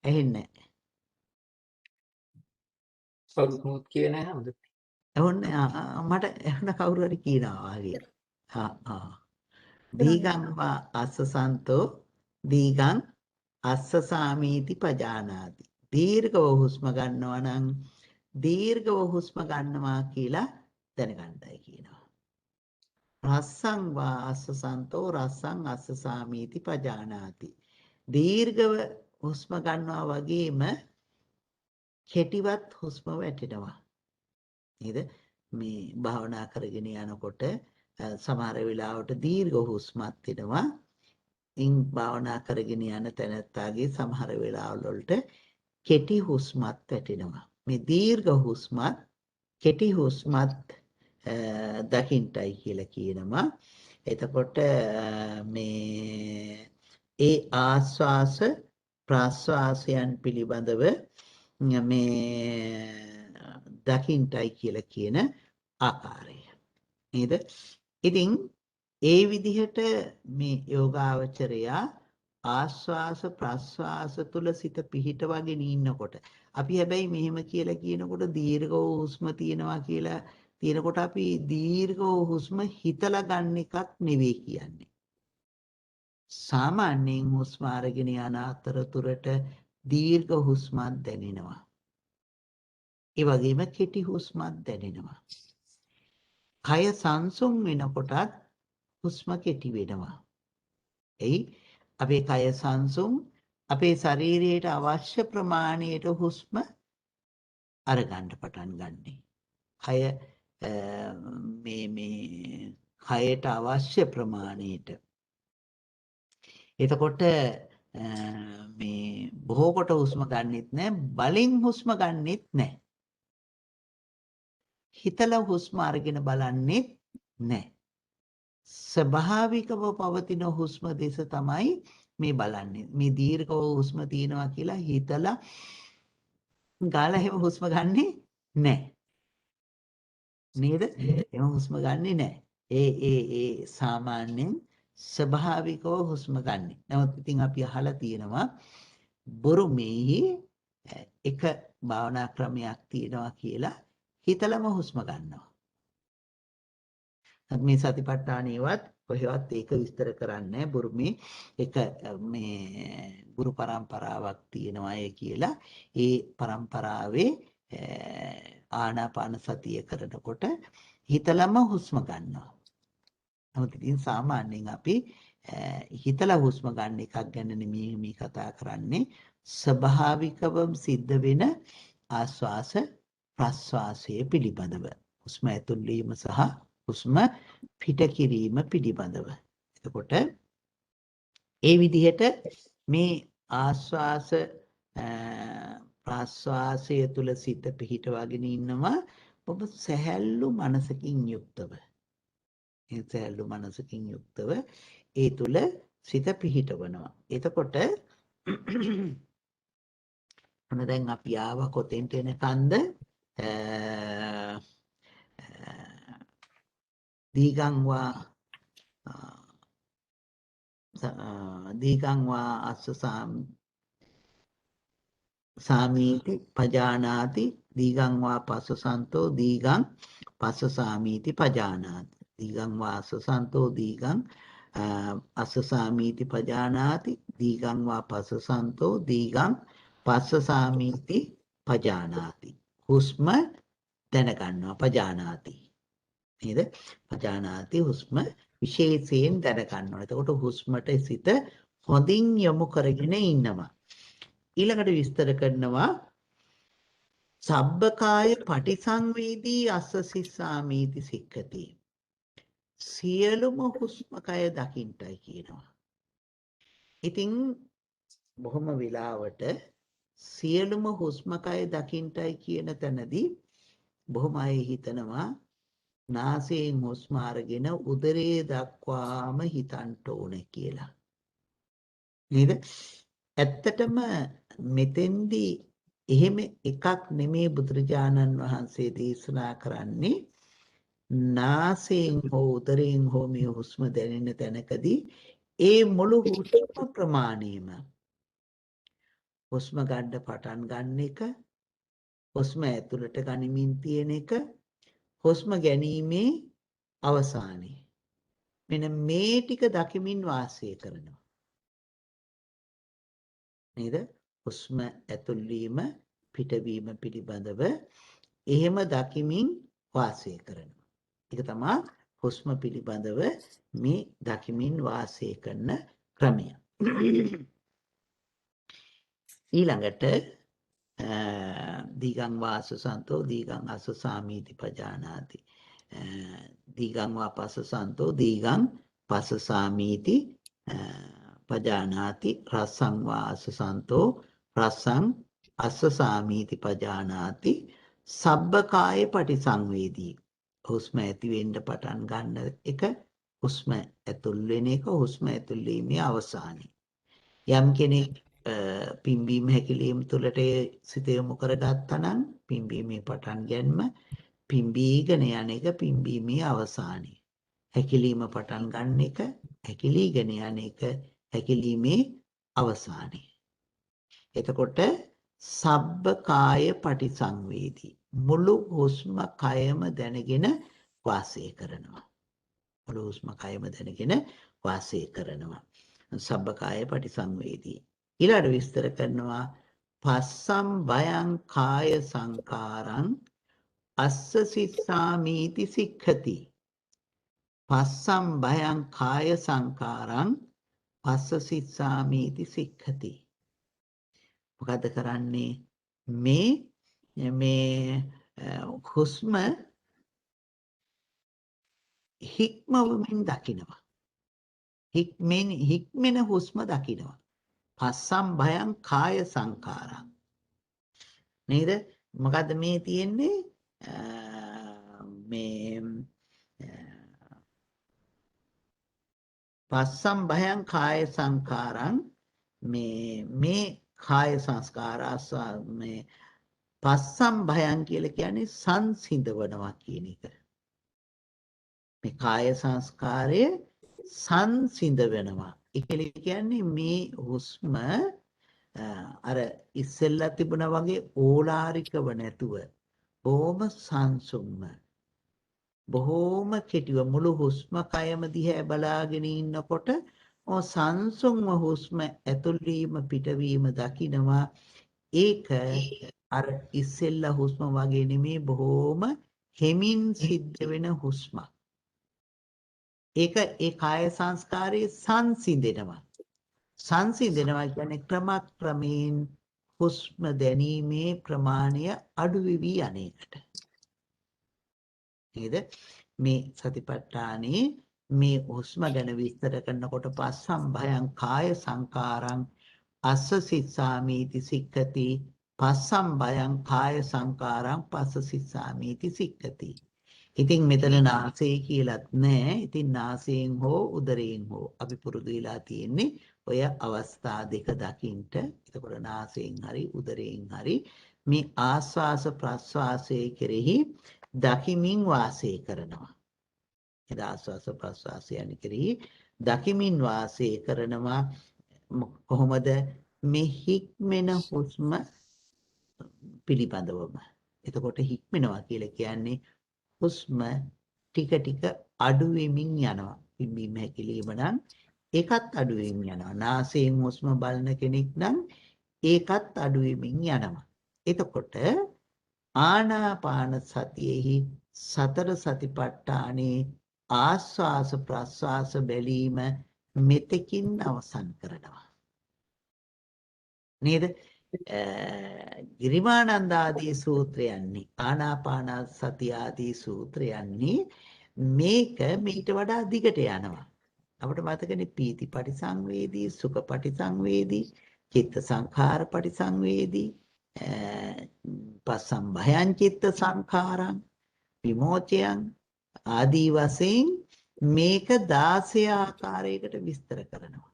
එන්නේ සල්මුත් කියේ නැහැ හම්ද? එහොන්නේ මට එහන කවුරු හරි කියනවා වගේ. දීගං වා අස්සසන්තෝ දීගං අස්ස සාමීති පජානාති. දීර්ඝව හුස්ම ගන්නවා නම් දීර්ඝව හුස්ම ගන්නවා කියලා දැනගන්නයි කියනවා. රස්සං වා අස්සසන්තෝ රස්සං අස්ස සාමීති පජානාති. දීර්ඝව හුස්ම ගන්නවා වගේම කෙටිවත් හුස්ම වැටෙනවා. නේද? මේ භාවනා කරගෙන යනකොට සමහර වෙලාවට දීර්ඝ හුස්මක් එනවා. ඉන් භාවනා කරගෙන යන තැනැත්තාගේ සමහර වෙලාවල් වලට කෙටි හුස්මත් වැටෙනවා. මේ දීර්ඝ හුස්මත් කෙටි හුස්මත් දකින්ටයි කියලා කියනවා. එතකොට මේ ඒ ආස්වාස ප්‍රාස්වාසයන් පිළිබඳව මේ දකින්ටයි කියලා කියන ආකාරය. නේද? ඉතින් ඒ විදිහට මේ යෝගාවචරයා ආස්වාස ප්‍රස්වාස තුල සිත පිහිටවගෙන ඉන්නකොට අපි හැබැයි මෙහෙම කියලා කියනකොට දීර්ඝ හුස්ම තියෙනවා කියලා තියෙනකොට අපි දීර්ඝ හුස්ම හිතලා ගන්න එකක් නෙවෙයි කියන්නේ. සාමාන්‍යයෙන් හුස්ම අරගෙන යන අතරතුරට දීර්ඝ හුස්මක් දැනෙනවා. ඒ වගේම කෙටි හුස්මක් දැනෙනවා. කය සංසුන් වෙනකොටත් හුස්ම කෙටි වෙනවා. එයි අපේ කය සංසුන් අපේ ශරීරයට අවශ්‍ය ප්‍රමාණයට හුස්ම අරගන්න පටන් ගන්නෙ. කය මේ කයට අවශ්‍ය ප්‍රමාණයට. එතකොට මේ බොහෝ කොට හුස්ම ගන්නෙත් නැහැ, බලෙන් හුස්ම ගන්නෙත් නැහැ. හිතලා හුස්ම අරගෙන බලන්නෙත් නැහැ. ස්වභාවිකව පවතින හුස්ම දෙස තමයි මේ බලන්නේ. මේ දීර්ඝව හුස්ම තියෙනවා කියලා හිතලා ගාලා එහෙම හුස්ම ගන්නෙ නැහැ. නේද? එහෙම හුස්ම ගන්නෙ නැහැ. ඒ සාමාන්‍යයෙන් ස්වභාවිකව හුස්ම ගන්නෙ. නමුත් ඉතින් අපි අහලා තියෙනවා බුරුමේහි එක භාවනා ක්‍රමයක් තියෙනවා කියලා හිතලම හුස්ම ගන්නවා. මේ සතිපට්ඨානෙවත් කොහෙවත් ඒක විස්තර කරන්නේ බුරුමේ එක මේ ගුරු පරම්පරාවක් තියෙනවා ඒ කියලා. ඒ පරම්පරාවේ ආනාපාන සතිය කරනකොට හිතලම හුස්ම ගන්නවා. නමුත් ඉතින් සාමාන්‍යයෙන් අපි හිතලා හුස්ම ගන්න එකක් ගැන නෙමෙයි මේ කතා කරන්නේ. ස්වභාවිකවම සිද්ධ වෙන ආස්වාස ප්‍රස්වාසයේ පිළිබඳව. හුස්ම ඇතුල් වීම සහ හුස්ම පිට කිරීම පිළිබඳව. එතකොට ඒ විදිහට මේ ආස්වාස ප්‍රාස්වාසය තුල සිත පිහිටවගෙන ඉන්නවා ඔබ සැහැල්ලු මනසකින් යුක්තව. ඒ සැහැල්ලු මනසකින් යුක්තව ඒ තුල සිත පිහිටවනවා. එතකොට අන්න දැන් අපි ආව කොතෙන්ට එනකන්ද දීගං වා දීගං වා අස්ස සාමීති පජානාති දීගං වා පස්සසන්තෝ දීගං පස්ස සාමීති පජානාති දීගං වා අස්සසන්තෝ දීගං අස්ස සාමීති පජානාති දීගං වා පස්සසන්තෝ දීගං පස්ස සාමීති පජානාති හුස්ම දැනගන්නවා පජානාති නේද පජානාති හුස්ම විශේෂයෙන් දැනගන්නවා එතකොට හුස්මට සිත හොඳින් යොමු කරගෙන ඉන්නවා ඊළඟට විස්තර කරනවා සබ්බකාය පටිසංවේදී අස්ස සිස්සාමීති සික්ඛති සියලුම හුස්ම කය දකින්ටයි කියනවා ඉතින් බොහොම වෙලාවට සියලුම හුස්ම කය දකින්ටයි කියන තැනදී බොහොම අය හිතනවා නාසයෙන් හුස්ම අරගෙන උදරයේ දක්වාම හිතන්න ඕන කියලා නේද ඇත්තටම මෙතෙන්දී එහෙම එකක් නෙමේ බුදුරජාණන් වහන්සේ දේශනා කරන්නේ නාසයෙන් හෝ උදරයෙන් හෝ මේ හුස්ම දැනෙන තැනකදී ඒ මුළු හුස්ම ප්‍රමාණයම හුස්ම ගන්න පටන් ගන්න එක හුස්ම ඇතුළට ගනිමින් තියෙන එක හුස්ම ගැනීමේ අවසානයේ මෙන්න මේ ටික දකිමින් වාසය කරනවා නේද හුස්ම ඇතුල් වීම පිටවීම පිළිබඳව එහෙම දකිමින් වාසය කරනවා ඒක තමයි හුස්ම පිළිබඳව මේ දකිමින් වාසය කරන ක්‍රමය ඊළඟට දීගං වාස සන්තෝ දීගං අස්ස සාමීති පජානාති දීගං වා පස්ස සන්තෝ දීගං පස්ස සාමීති පජානාති රසං වා අස්ස සන්තෝ රසං අස්ස සාමීති පජානාති සබ්බකාය පටිසංවේදී හුස්ම ඇති වෙන්න පටන් ගන්න එක හුස්ම ඇතුල් වෙන එක හුස්ම ඇතුල් වීමේ අවසානය යම් කෙනෙක් පිම්බීම හැකිලිම තුළට සිත යොමු කරගත්තා නම් පිම්බීමේ පටන් ගැනීම පිම්බීගෙන යන එක පිම්බීමේ අවසානය හැකිලිම පටන් ගන්න එක හැකිලීගෙන යන එක හැකිලීමේ අවසානය එතකොට සබ්බකාය පටිසංවේදී මුළු හුස්ම කයම දැනගෙන වාසය කරනවා මුළු හුස්ම කයම දැනගෙන වාසය කරනවා සබ්බකාය පටිසංවේදී ඊළඟ විස්තර කරනවා පස්සම් භයං කාය සංකාරං අස්ස සිස්සාමීති සික්ඛති පස්සම් භයං කාය සංකාරං පස්ස සිස්සාමීති සික්ඛති මොකද කරන්නේ මේ හුස්ම හික්මවමින් දකිනවා හික්මෙන හුස්ම දකිනවා පස්සම් භයං කාය සංකාරං නේද මොකද මේ තියෙන්නේ මේ පස්සම් භයං කාය සංකාරං මේ කාය සංස්කාරස මේ පස්සම් භයං කියලා කියන්නේ සංසිඳවනවා කියන එක මේ කාය සංස්කාරය සංසිඳ වෙනවා ඒ කියන්නේ මේ හුස්ම අර ඉස්සෙල්ලා තිබුණා වගේ ඕලාරිකව නැතුව බොහොම සංසුම්ම බොහොම කෙටිව මුළු හුස්ම කයම දිහා බලාගෙන ඉන්නකොට සංසුන්ව හුස්ම ඇතුල් වීම පිටවීම දකිනවා ඒක අර ඉස්සෙල්ලා හුස්ම වගේ නෙමේ බොහොම හෙමින් සිද්ධ වෙන හුස්ම ඒක ඒ කාය සංස්කාරයේ සංසිඳෙනවා කියන්නේ ක්‍රමක්‍රමයෙන් හුස්ම දැනීමේ ප්‍රමාණය අඩු වෙවි යන්නේකට නේද මේ සතිපට්ඨානේ මේ හුස්ම ගැන විස්තර කරනකොට පස්සම් භයං කාය සංකාරං අස්ස සිස්සාමීති සික්ඛති පස්සම් භයං කාය සංකාරං පස්ස සිස්සාමීති සික්ඛති ඉතින් මෙතන නාසය කියලාත් නැහැ ඉතින් නාසයෙන් හෝ උදරයෙන් හෝ අපි පුරුදු වෙලා තියෙන්නේ ඔය අවස්ථා දෙක දකින්ට එතකොට නාසයෙන් හරි උදරයෙන් හරි මේ ආස්වාස ප්‍රස්වාසයේ කෙරෙහි දකිමින් වාසය කරනවා එදා ආස්වාස ප්‍රස්වාසය යන කෙරෙහි දකිමින් වාසය කරනවා. කොහොමද මේ හික්මෙන හුස්ම පිළිබඳවම. එතකොට හික්මෙනවා කියලා කියන්නේ හුස්ම ටික ටික අඩු වෙමින් යනවා. පිම්බීම හැකිලිම නම් ඒකත් අඩු වෙමින් යනවා. නාසයෙන් හුස්ම බලන කෙනෙක් නම් ඒකත් අඩු වෙමින් යනවා. එතකොට ආනාපාන සතියෙහි සතර සතිපට්ඨානේ ආස්වාස ප්‍රස්වාස බැලීම මෙතකින් අවසන් කරනවා. නේද? ගිරිමානන්ද ආදී සූත්‍රයන්නේ ආනාපාන සති ආදී සූත්‍රයන්නේ මේක මීට වඩා දිගට යනවා. අපිට මතකනේ පීති පරිසංවේදී, සුඛ පරිසංවේදී, චිත්ත සංඛාර පරිසංවේදී, පස්සම්භයං චිත්ත සංඛාරං, විමෝචයන් ආදී වශයෙන් මේක 16 ආකාරයකට විස්තර කරනවා.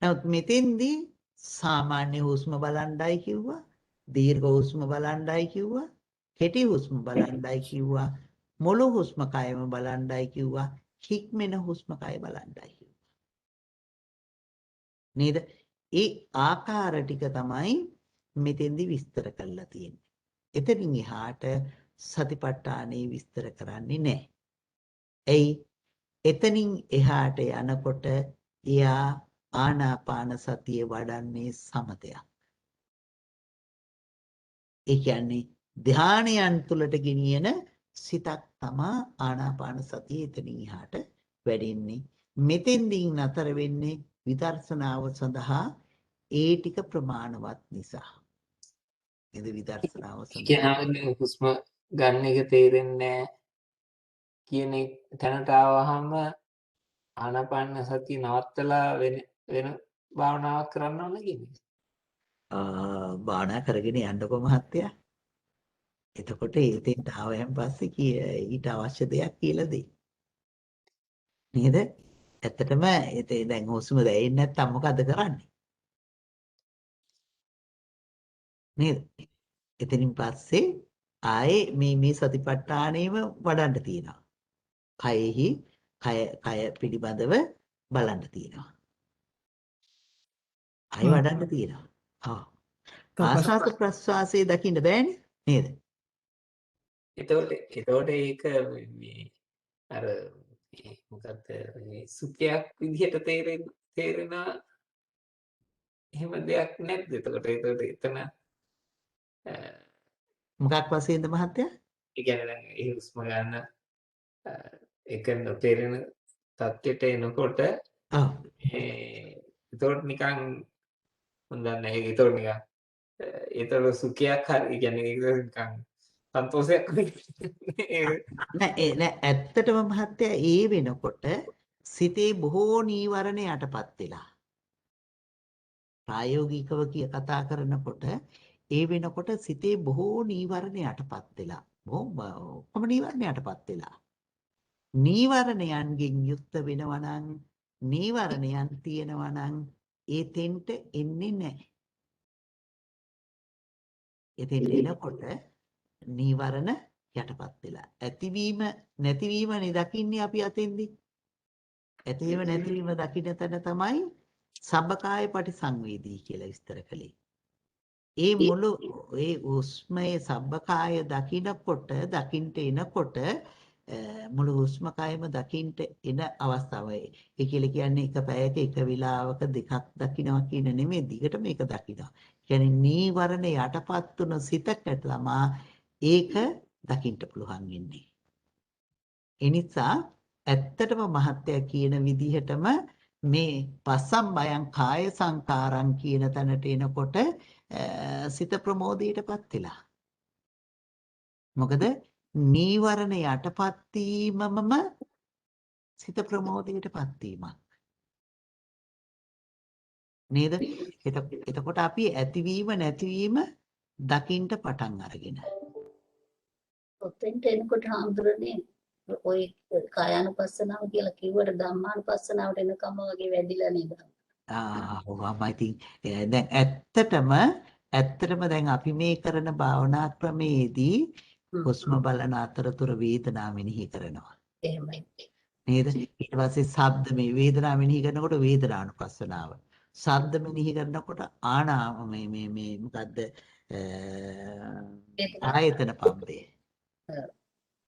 නමුත් මෙතෙන්දී සාමාන්‍ය හුස්ම බලන්නයි කිව්වා, දීර්ඝ හුස්ම බලන්නයි කිව්වා, කෙටි හුස්ම බලන්නයි කිව්වා, මුළු හුස්ම කයම බලන්නයි කිව්වා, හික්මෙන හුස්ම කය බලන්නයි කිව්වා. නේද? ඒ ආකාර ටික තමයි මෙතෙන්දී විස්තර කරලා තියෙන්නේ. එතනින් එහාට සතිපට්ඨානේ විස්තර කරන්නේ නැහැ. එයි එතනින් එහාට යනකොට එයා ආනාපාන සතිය වඩන්නේ සමතයක්. ඒ කියන්නේ ධානයන් තුලට ගෙනියන සිතක් තමා ආනාපාන සතිය එතනින් එහාට වැඩෙන්නේ. මෙතෙන්දී නතර වෙන්නේ විදර්ශනාව සඳහා ඒ ටික ප්‍රමාණවත් නිසා. එද විදර්ශනාව සඳහා කියන්නේ හුස්ම ගන්න එක තේරෙන්නේ කියන තැනට ආවහම ආනාපාන සතිය නවත්තලා වෙන භාවනාවක් කරන්න ඕන කියන්නේ. භාවනා කරගෙන යන්නකො මහත්තයා. එතකොට ඒතෙන්ට ආවයන් පස්සේ ඊට අවශ්‍ය දෙයක් කියලා දෙයි. නේද? ඇත්තටම දැන් හුස්ම දැනෙන්නේ නැත්නම් මොකද කරන්නේ? නේද? එතනින් පස්සේ ආයේ මේ සතිපට්ඨානෙම වඩන්න තියෙනවා. කයෙහි කය පිළිබඳව බලන්න තියෙනවා. ආයෙ වඩන්න තියෙනවා. ආස්වාද ප්‍රස්වාසයේ දකින්න බෑනේ නේද? එතකොට ඒක මේ අර මොකක්ද මේ සුඛයක් විදිහට තේරෙන එහෙම දෙයක් නැද්ද? එතකොට එතන මොකක් වශයෙන්ද මහත්තයා? ඒ කියන්නේ දැන් ඒ හුස්ම ගන්න ඒක නොතේරෙන තත්ත්වයට එනකොට එතකොට නිකන් හොඳ නැහැ. එතකොට නිකන් ඒතර සුඛයක් හරි කියන්නේ ඒක නිකන් සන්තෝෂයක් නෑ ඇත්තටම මහත්තයා ඒ වෙනකොට සිතේ බොහෝ නීවරණ යටපත් වෙලා ප්‍රායෝගිකව කතා කරනකොට ඒ වෙනකොට සිතේ බොහෝ නීවරණ යටපත් වෙලා ඔක්කොම නීවරණ යටපත් වෙලා නීවරණයන්ගෙන් යුක්ත වෙනවා නම් නීවරණයන් තියෙනවා නම් ඒ තෙන්ට එන්නේ නැහැ. එතෙන් එනකොට නීවරණ යටපත් වෙලා ඇතිවීම නැතිවීමනේ දකින්නේ අපි අතෙන්දී. ඇතිවීම නැතිවීම දකින්න තැන තමයි සබ්බකාය පටිසංවේදී කියලා විස්තර කළේ. ඒ මුළු ඒ උස්මයේ සබ්බකාය දකින්නකොට දකින්ට එනකොට මුළු හුස්ම කායම දකින්ට එන අවස්ථාවයි. ඒ කියලා කියන්නේ එක පැයක එක විලාවක දෙකක් දකින්නවා කියන නෙමෙයි දිගට මේක දකින්නවා. කියන්නේ නීවරණ යටපත් වුණ සිතකට ළමා ඒක දකින්ට පුළුවන් වෙන්නේ. ඒ නිසා ඇත්තටම මහත්ය කියන විදිහටම මේ පස්සම්බයං කාය සංකාරං කියන තැනට එනකොට සිත ප්‍රමෝදයටපත් වෙලා. මොකද නීවරණ යටපත් වීමම සිත ප්‍රමෝදයටපත් වීමක්. නේද? එතකොට අපි ඇතිවීම නැතිවීම දකින්ට පටන් අරගෙන. ඔතෙන්ට එනකොට හඳුරන්නේ ඔය කායानुපස්සනාව කියලා කිව්වට ධම්මානුපස්සනාවට එනකම වගේ වැඩිලා නේද? ඔවම ඉතින් දැන් ඇත්තටම දැන් අපි මේ කරන භාවනා ක්‍රමයේදී හුස්ම බලන අතරතුර වේදනාව මෙනෙහි කරනවා. එහෙමයි. නේද? ඊට පස්සේ ශබ්ද මේ වේදනාව මෙනෙහි කරනකොට වේදනානුපස්සනාව. ශබ්ද මෙනෙහි කරනකොට මේ මොකද්ද? වේදනා ආයතන පබ්බේ. ඔව්.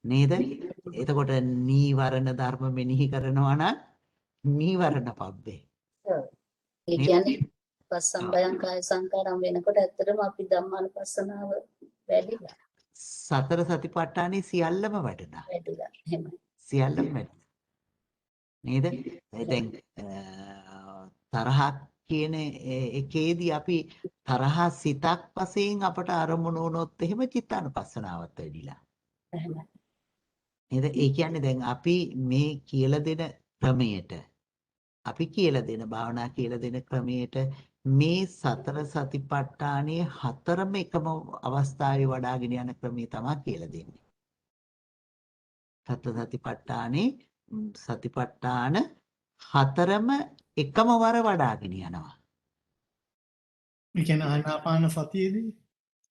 නේද? එතකොට නීවරණ ධර්ම මෙනෙහි කරනවා නම් නීවරණ පබ්බේ. ඔව්. ඒ නේද? කියන්නේ පස්සම්බයං කාය සංකාරම් වෙනකොට ඇත්තටම අපි ධම්මානුපස්සනාව වැඩිලා. සතර සතිපට්ඨානේ සියල්ලම වඩනවා. එහෙමයි. සියල්ලම වැඩනවා. නේද? දැන් තරහක් කියන එකේදී අපි තරහ සිතක් වශයෙන් අපට අරමුණු වුණොත් එහෙම චිත්තානුපස්සනාවත් වැඩිලා. එහෙමයි. නේද? ඒ කියන්නේ දැන් අපි මේ කියලා දෙන ක්‍රමයට අපි කියලා දෙන භාවනා කියලා දෙන ක්‍රමයට මේ සතර සතිපට්ඨානයේ හතරම එකම අවස්ථාවේ වඩාගෙන යන ක්‍රමය තමයි කියලා දෙන්නේ. සතර සතිපට්ඨානේ සතිපට්ඨාන හතරම එකම වර වඩාගෙන යනවා. ඒ කියන්නේ ආනාපාන සතියේදී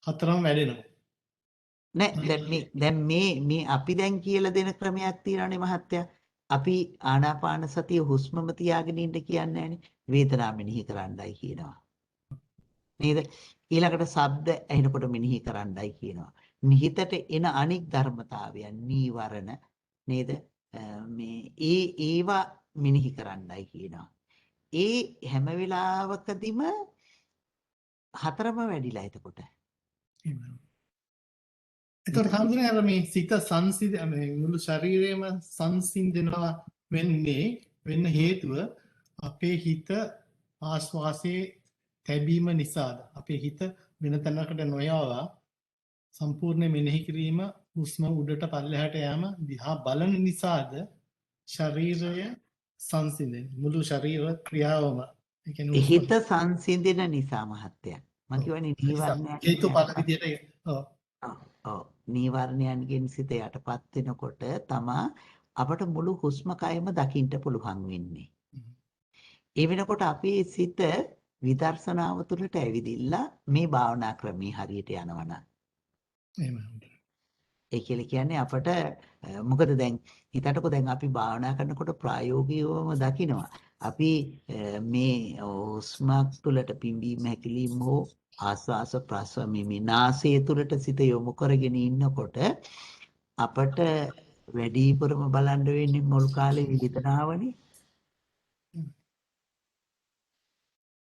හතරම වැඩෙනවා. නෑ දැන් මේ අපි දැන් කියලා දෙන ක්‍රමයක් තියෙනවානේ මහත්තයා. අපි ආනාපාන සතිය හුස්මම තියාගෙන ඉන්න කියන්නේ නෑනේ. වේදනාව මෙනෙහි කරන්නයි කියනවා. නේද? ඊළඟට ශබ්ද ඇහෙනකොට මෙනෙහි කරන්නයි කියනවා. නිහිතට එන අනික් ධර්මතාවයන් නීවරණ නේද? මේ ඒවා මෙනෙහි කරන්නයි කියනවා. ඒ හැම වෙලාවකදීම හතරම වැඩිලා එතකොට. එතකොට හඳුනන අර මේ සිත සංසිඳ මේ මුළු ශරීරයම සංසිඳනවා වෙන්න හේතුව අපේ හිත ආස්වාසේ තැබීම නිසාද අපේ හිත වෙන තැනකට නොයවා සම්පූර්ණ මෙනෙහි කිරීම හුස්ම උඩට පල්ලෙහාට යාම දිහා බලන නිසාද ශරීරය සංසිඳෙන්නේ මුළු ශරීර ක්‍රියාවම ඒ කියන්නේ හිත සංසිඳෙන නිසා මහත්තයා. මම කියවනේ නීවරණයන් හේතුඵල විදියට ඔව් නීවරණයන්ගෙන් සිත යටපත් වෙනකොට තමා අපට මුළු හුස්ම කයම දකින්න පුළුවන් වෙන්නේ. ඒ වෙනකොට අපේ සිත විදර්ශනාව තුළට ඇවිදිලා මේ භාවනා ක්‍රමී හරියට යනවනම් ඒ කියලා කියන්නේ අපට මොකද දැන් හිතටකෝ දැන් අපි භාවනා කරනකොට ප්‍රායෝගිකවම දකිනවා. අපි මේ හුස්මක් තුළට පිම්බීම හැකිලිම හෝ ආස්වාස ප්‍රස්වාස මේ නාසය තුළට සිත යොමු කරගෙන ඉන්නකොට අපට වැඩිපුරම බලන්න වෙන්නේ මුල් කාලේ වේදනාවනේ.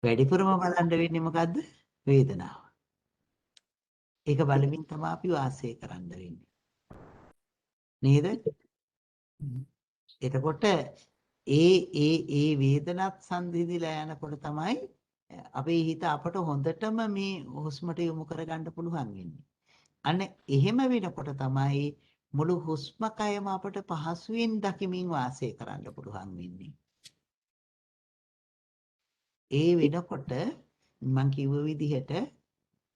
වැඩිපුරම බලන්න වෙන්නේ මොකද්ද? වේදනාව. ඒක බලමින් තමයි අපි වාසය කරන්න වෙන්නේ. නේද? එතකොට ඒ වේදනත් සංසිඳිලා යනකොට තමයි අපේ හිත අපට හොඳටම මේ හුස්මට යොමු කරගන්න පුළුවන් වෙන්නේ. අන්න එහෙම වෙනකොට තමයි මුළු හුස්ම කයම අපට පහසුවෙන් දකිමින් වාසය කරන්න පුළුවන් වෙන්නේ. ඒ වෙනකොට මම කිව්ව විදිහට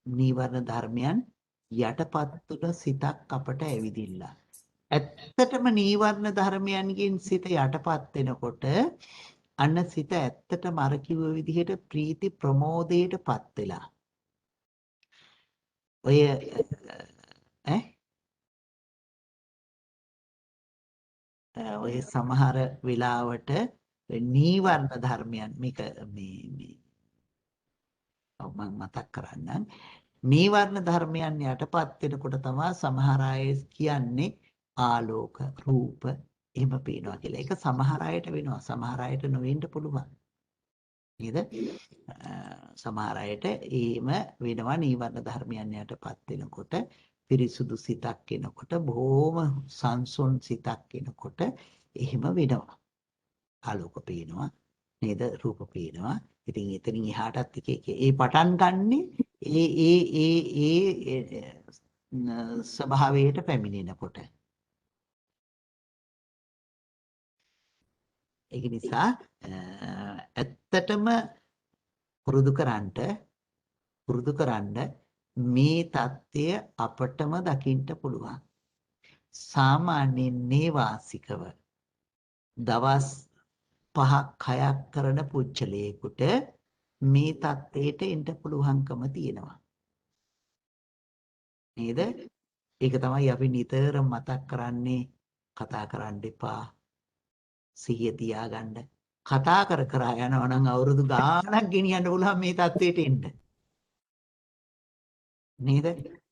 නීවරණ ධර්මයන් යටපත් තුන සිතක් අපට ඇවිදිලා. ඇත්තටම නීවරණ ධර්මයන්ගෙන් සිත යටපත් වෙනකොට අන්න සිත ඇත්තටම අර කිව්ව විදිහට ප්‍රීති ප්‍රමෝදයටපත් වෙලා. ඔය සමහර වෙලාවට නීවරණ ධර්මයන් මේක මේ මම මතක් කරන්නම්. නීවරණ ධර්මයන් යටපත් වෙනකොට තමයි සමහර අය කියන්නේ ආලෝක රූප එහෙම පේනවා කියලා. ඒක සමහර අයට වෙනවා. සමහර අයට නොවෙන්න පුළුවන්. නේද? සමහර අයට එහෙම වෙනවා නීවරණ ධර්මයන් යටපත් වෙනකොට පිරිසුදු සිතක් එනකොට බොහොම සංසුන් සිතක් එනකොට එහෙම වෙනවා. ආලෝක පේනවා නේද? රූප පේනවා. ඉතින් එතනින් එහාටත් එක ඒ පටන් ගන්නෙ ඒ ස්වභාවයට පැමිණෙනකොට. ඒක නිසා ඇත්තටම පුරුදු කරන්න මේ தත්ත්වය අපටම දකින්න පුළුවන්. සාමාන්‍යයෙන් නේවාසිකව දවස් 5ක් 6ක් කරන පුච්චලයකට මේ தත්ත්වයට එන්න පුළුවන්කම තියෙනවා. නේද? ඒක තමයි අපි නිතර මතක් කරන්නේ කතා කරන්න එපා. සිහිය තියාගන්න. කතා කර කර යනවා නම් අවුරුදු ගාණක් ගෙනියන්න පුළුවන් මේ தത്വෙට එන්න. නේද?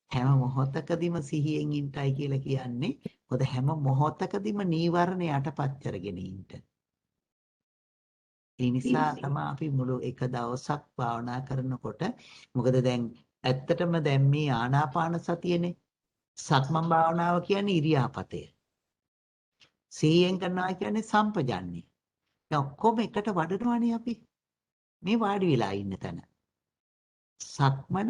හැම මොහොතකදීම සිහියෙන් ඉන්නයි කියලා කියන්නේ. මොකද හැම මොහොතකදීම නීවරණ යටපත් කරගෙන ඉන්න. ඒ නිසා තමයි අපි මුළු එක දවසක් භාවනා කරනකොට මොකද දැන් ඇත්තටම දැන් මේ ආනාපාන සතියනේ සක්මන් භාවනාව කියන්නේ ඉරියාපතය. සිහියෙන් කරනවා කියන්නේ සම්පජන්ණය. දැන් ඔක්කොම එකට වඩනවානේ අපි. මේ වාඩි වෙලා ඉන්න තැන. සක්මන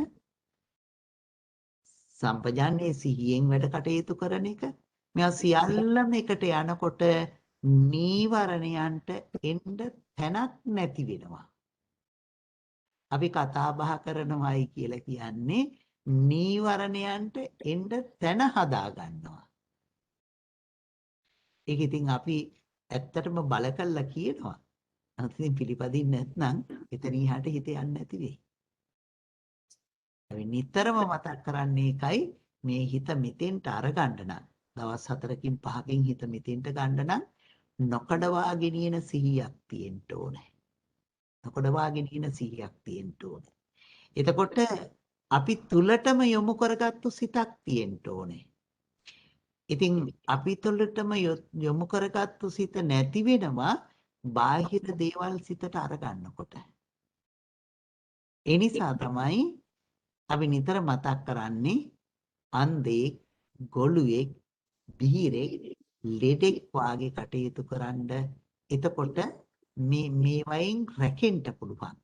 සම්පජන්ණයේ සිහියෙන් වැඩ කටයුතු කරන එක. මේවා සියල්ලම එකට යනකොට නීවරණයන්ට එන්න තැනක් නැති වෙනවා. අපි කතා බහ කරනවායි කියලා කියන්නේ නීවරණයන්ට එන්න තැන හදා ගන්නවා. ඒක ඉතින් අපි ඇත්තටම බල කළා කියනවා. අන්තිම පිළිපදින්නේ නැත්නම් එතන ඉහාට හිත යන්නේ නැති වෙයි. අපි නිතරම මතක් කරන්නේ ඒකයි මේ හිත මෙතෙන්ට අරගන්න නම් දවස් 4කින් 5කින් හිත මෙතෙන්ට ගන්න නම් නොකඩවා ගෙනියන සිහියක් තියෙන්න ඕනේ. නොකඩවා ගෙනියන සිහියක් තියෙන්න ඕනේ. එතකොට අපි තුලටම යොමු කරගත්තු සිතක් තියෙන්න ඕනේ. ඉතින් අපි තුළටම යොමු කරගත්තු සිත නැති වෙනවා බාහිර දේවල් සිතට අරගන්නකොට. ඒ නිසා තමයි අපි නිතර මතක් කරන්නේ අන්ධෙක්, ගොළුෙක්, බිහිරෙක්, ලෙඩෙක් වාගේ කටයුතු කරන්න. එතකොට මේ වයින් රැකෙන්න පුළුවන්.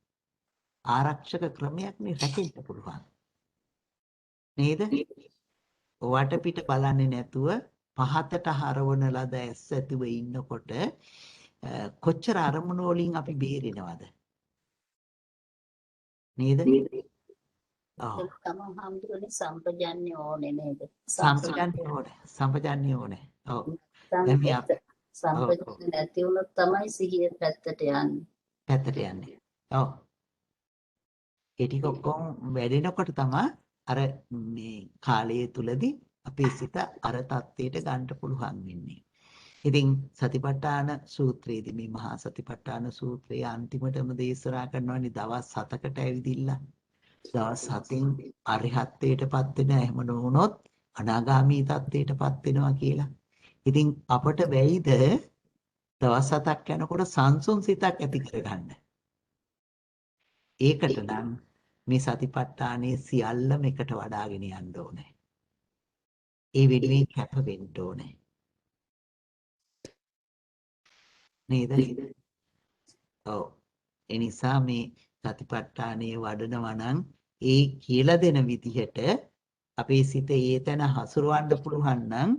ආරක්ෂක ක්‍රමයක් නේ රැකෙන්න පුළුවන්. නේද? වටපිට බලන්නේ නැතුව පහතට හරවන ලද ඇස් ඇතුව ඉන්නකොට කොච්චර අරමුණු වලින් අපි බේරෙනවද? නේද? ඔව්. තමන් හම්දුනේ සම්පජන්‍ය ඕනේ නේද? සම්පජන්‍ය ඕනේ. සම්පජන්‍ය ඕනේ. ඔව්. දැන් මේ සම්පජන්‍ය නැති වුණොත් තමයි සිහිය පැත්තට යන්නේ. පැත්තට යන්නේ. ඔව්. ඒ ටික ඔක්කොම වැඩෙනකොට තමයි අර මේ කාලය තුලදී අපේ සිත අර தත්ත්වයට ගන්න පුළුවන් වෙන්නේ. ඉතින් සතිපට්ඨාන සූත්‍රයේදී මේ මහා සතිපට්ඨාන සූත්‍රයේ අන්තිමටම දේශනා කරනවානේ දවස් 7කට ඇවිදිලා දවස් 7න් අරිහත්ත්වයටපත් වෙන එහෙම නොවුනොත් අනාගාමී තත්ත්වයටපත් වෙනවා කියලා. ඉතින් අපට බැයිද දවස් 7ක් යනකොට සංසුන් සිතක් ඇති කරගන්න. ඒකට නම් මේ සතිපට්ඨානයේ සියල්ලම එකට වඩාගෙන යන්න ඕනේ. ඒ වෙනුවෙන් කැප වෙන්න ඕනේ. නේද? ඔව්. ඒ නිසා මේ සතිපට්ඨානයේ වඩනවා නම් ඒ කියලා දෙන විදිහට අපේ සිත ඒතන හසුරවන්න පුළුවන් නම්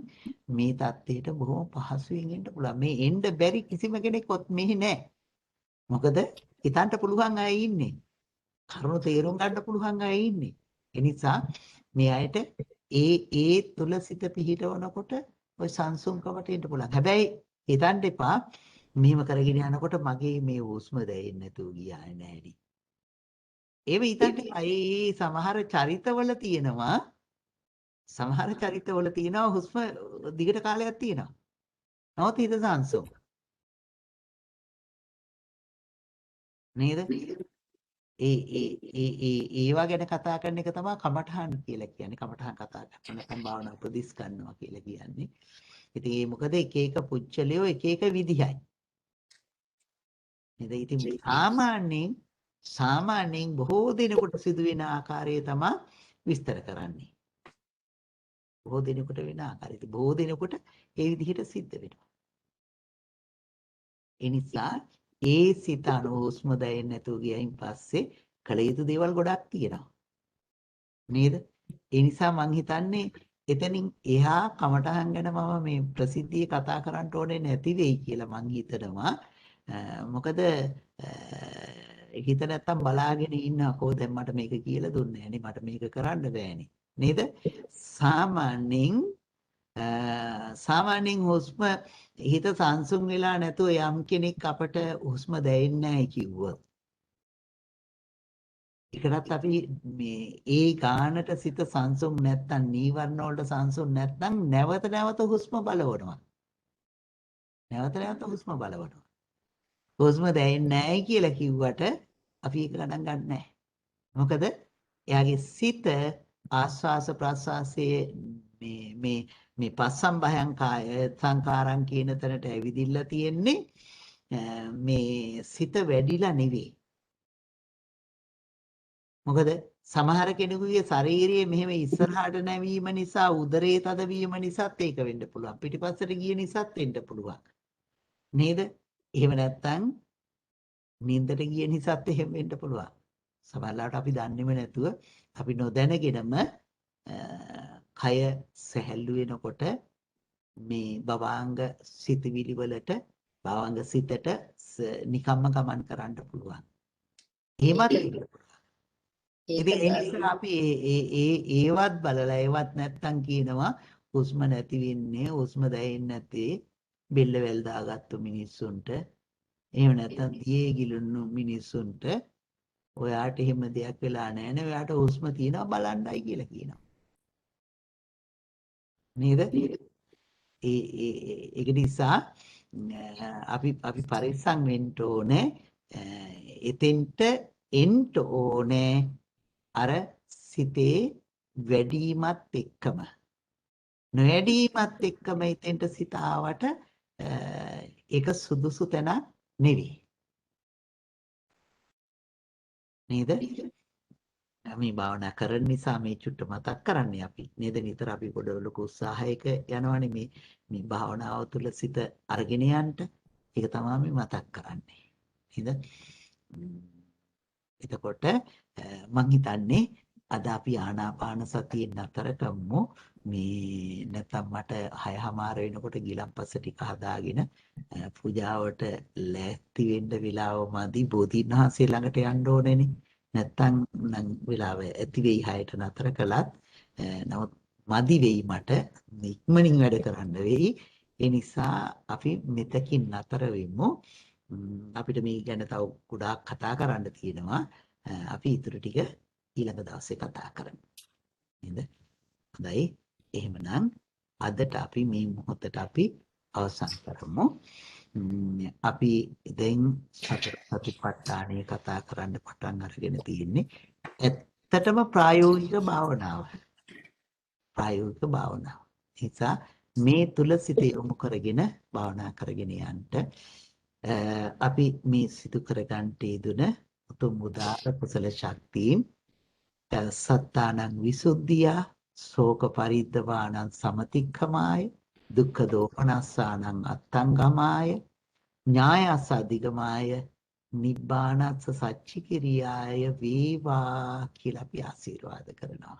මේ தත්ත්වයට බොහොම පහසුවෙන් එන්න පුළුවන්. මේ එන්න බැරි කිසිම කෙනෙක්වත් මෙහි නැහැ. මොකද හිතන්න පුළුවන් අය ඉන්නේ. කරුණු තේරුම් ගන්න පුළුවන් අය ඉන්නේ. ඒ නිසා මේ අයට ඒ තුල සිත පිහිටවනකොට ওই සංසුන්කමට එන්න පුළුවන්. හැබැයි හිතන්න එපා මෙහෙම කරගෙන යනකොට මගේ මේ හුස්ම දැනෙන්නේ නැතුව ගියානේ නෑනේ. ඒව හිතන්න ඒ සමහර චරිතවල තියෙනවා හුස්ම දිගට කාලයක් තියෙනවා. නමුත් හිත සංසුන්. නේද? ඒවා ගැන කතා කරන එක තමයි කමඨහන් කියලා කියන්නේ. කමඨහන් කතා කරන නැත්නම් භාවනා උපදෙස් ගන්නවා කියලා කියන්නේ. ඉතින් ඒ මොකද එක එක පුච්චලියෝ එක එක විදිහයි. නේද? ඉතින් සාමාන්‍යයෙන් බොහෝ දිනකට සිදුවෙන ආකාරය තමයි විස්තර කරන්නේ. බොහෝ දිනකට වෙන ආකාරය. ඉතින් බොහෝ දිනකට ඒ විදිහට සිද්ධ වෙනවා. ඒ නිසා ඒ සිත අනුහුස්ම දැනෙන්නේ නැතුව ගියයින් පස්සේ කළ යුතු දේවල් ගොඩක් තියෙනවා. නේද? ඒ නිසා මං හිතන්නේ එතනින් එහා කමටහන් ගැන මම මේ ප්‍රසිද්ධිය කතා කරන්න ඕනේ නැති වෙයි කියලා මං හිතනවා. මොකද හිත නැත්තම් බලාගෙන ඉන්නකෝ දැන් මට මේක කියලා දුන්නේ නැහනේ මට මේක කරන්න බෑනේ. නේද? සාමාන්‍යයෙන් හුස්ම හිත සංසුන් වෙලා නැතුව යම් කෙනෙක් අපට හුස්ම දැනෙන්නේ නැහැ කිව්වොත් ඒකටත් අපි මේ ඒ ගානට සිත සංසුන් නැත්තම් නීවරණ වලට සංසුන් නැත්තම් නැවත හුස්ම බලවනවා. නැවත නැවත හුස්ම බලවනවා. හුස්ම දැනෙන්නේ නැහැ කියලා කිව්වට අපි ඒක ගණන් ගන්න නැහැ. මොකද එයාගේ සිත ආස්වාස ප්‍රාස්වාසයේ මේ පස්සම්භයං කාය සංකාරං කියන තැනට ඇවිදිලා තියෙන්නේ මේ සිත වැඩිලා නෙවෙයි. මොකද සමහර කෙනෙකුගේ ශාරීරියේ මෙහෙම ඉස්සරහට නැවීම නිසා උදරයේ තදවීම නිසාත් ඒක වෙන්න පුළුවන්. පිටිපස්සට ගිය නිසාත් වෙන්න පුළුවන්. නේද? එහෙම නැත්නම් නින්දට ගිය නිසාත් එහෙම වෙන්න පුළුවන්. සමහරවිට අපි දන්නේම නැතුව අපි නොදැනගෙනම කය සැහැල්ලු වෙනකොට මේ භවාංග සිතවිලි වලට භවාංග සිතට නිකම්ම ගමන් කරන්න පුළුවන්. එහෙමත් වෙන්න පුළුවන්. ඉතින් ඒ නිසා අපි ඒවත් බලලා ඒවත් නැත්තම් කියනවා හුස්ම නැති වෙන්නේ හුස්ම දැනෙන්නේ නැති බෙල්ල වැල් දාගත්තු මිනිස්සුන්ට එහෙම නැත්තම් දියේ ගිලුණු මිනිස්සුන්ට ඔයාට එහෙම දෙයක් වෙලා නැහැ නේ ඔයාට හුස්ම තියෙනවා බලන්නයි කියලා කියනවා නේද ඒක නිසා අපි පරිස්සම් වෙන්න ඕනේ එතෙන්ට එන්න ඕනේ අර සිතේ වැඩිමත් එක්කම නොවැඩීමත් එක්කම එතෙන්ට සිත ආවට ඒක සුදුසු තැන නෙවෙයි නේද මේ භාවනා කරන නිසා මේ චුට්ට මතක් කරන්නේ අපි නේද නිතර අපි පොඩ ලොකු උත්සාහයක යනවනේ මේ භාවනාව තුළ සිත අරගෙන යන්න ඒක තමයි මේ මතක් කරන්නේ නේද එතකොට මං හිතන්නේ අද අපි ආනාපාන සතියෙන් නතර කරමු මේ නැත්නම් මට 6:00 වෙනකොට ගිලම්පස ටික හදාගෙන පූජාවට ලෑස්ති වෙන්න වෙලාව මදි බෝධීන් වහන්සේ ළඟට යන්න ඕනේනේ නැත්නම් නම් වෙලාව ඇති වෙයි 6ට නතර කළත් නමුත් මදි වෙයි මට ඉක්මනින් වැඩ කරන්න වෙයි ඒ නිසා අපි මෙතකින් නතර වෙමු අපිට මේ ගැන තව ගොඩාක් කතා කරන්න තියෙනවා අපි ඊටු ටික ඊළඟ දවසේ කතා කරමු නේද හොඳයි එහෙමනම් අදට අපි මේ මොහොතට අපි අවසන් කරමු අපි දැන් සතිපට්ඨානය කතා කරන්න පටන් අරගෙන තියෙන්නේ ඇත්තටම ප්‍රායෝගික භාවනාව නිසා මේ තුල සිත යොමු කරගෙන භාවනා කරගෙන යන්න අපි මේ සිදු කරගන්න යෙදුන උතුම් උදාර කුසල ශක්තියින් සත්තානං විසුද්ධිය ශෝක පරිද්දවානං සමතික්ඛමාය දුක්ඛ දෝමනස්සානං අත්තංගමාය ඥායස අධිගමාය නිබ්බානස්ස සච්චිකිරියාය වේවා කියලා අපි ආශිර්වාද කරනවා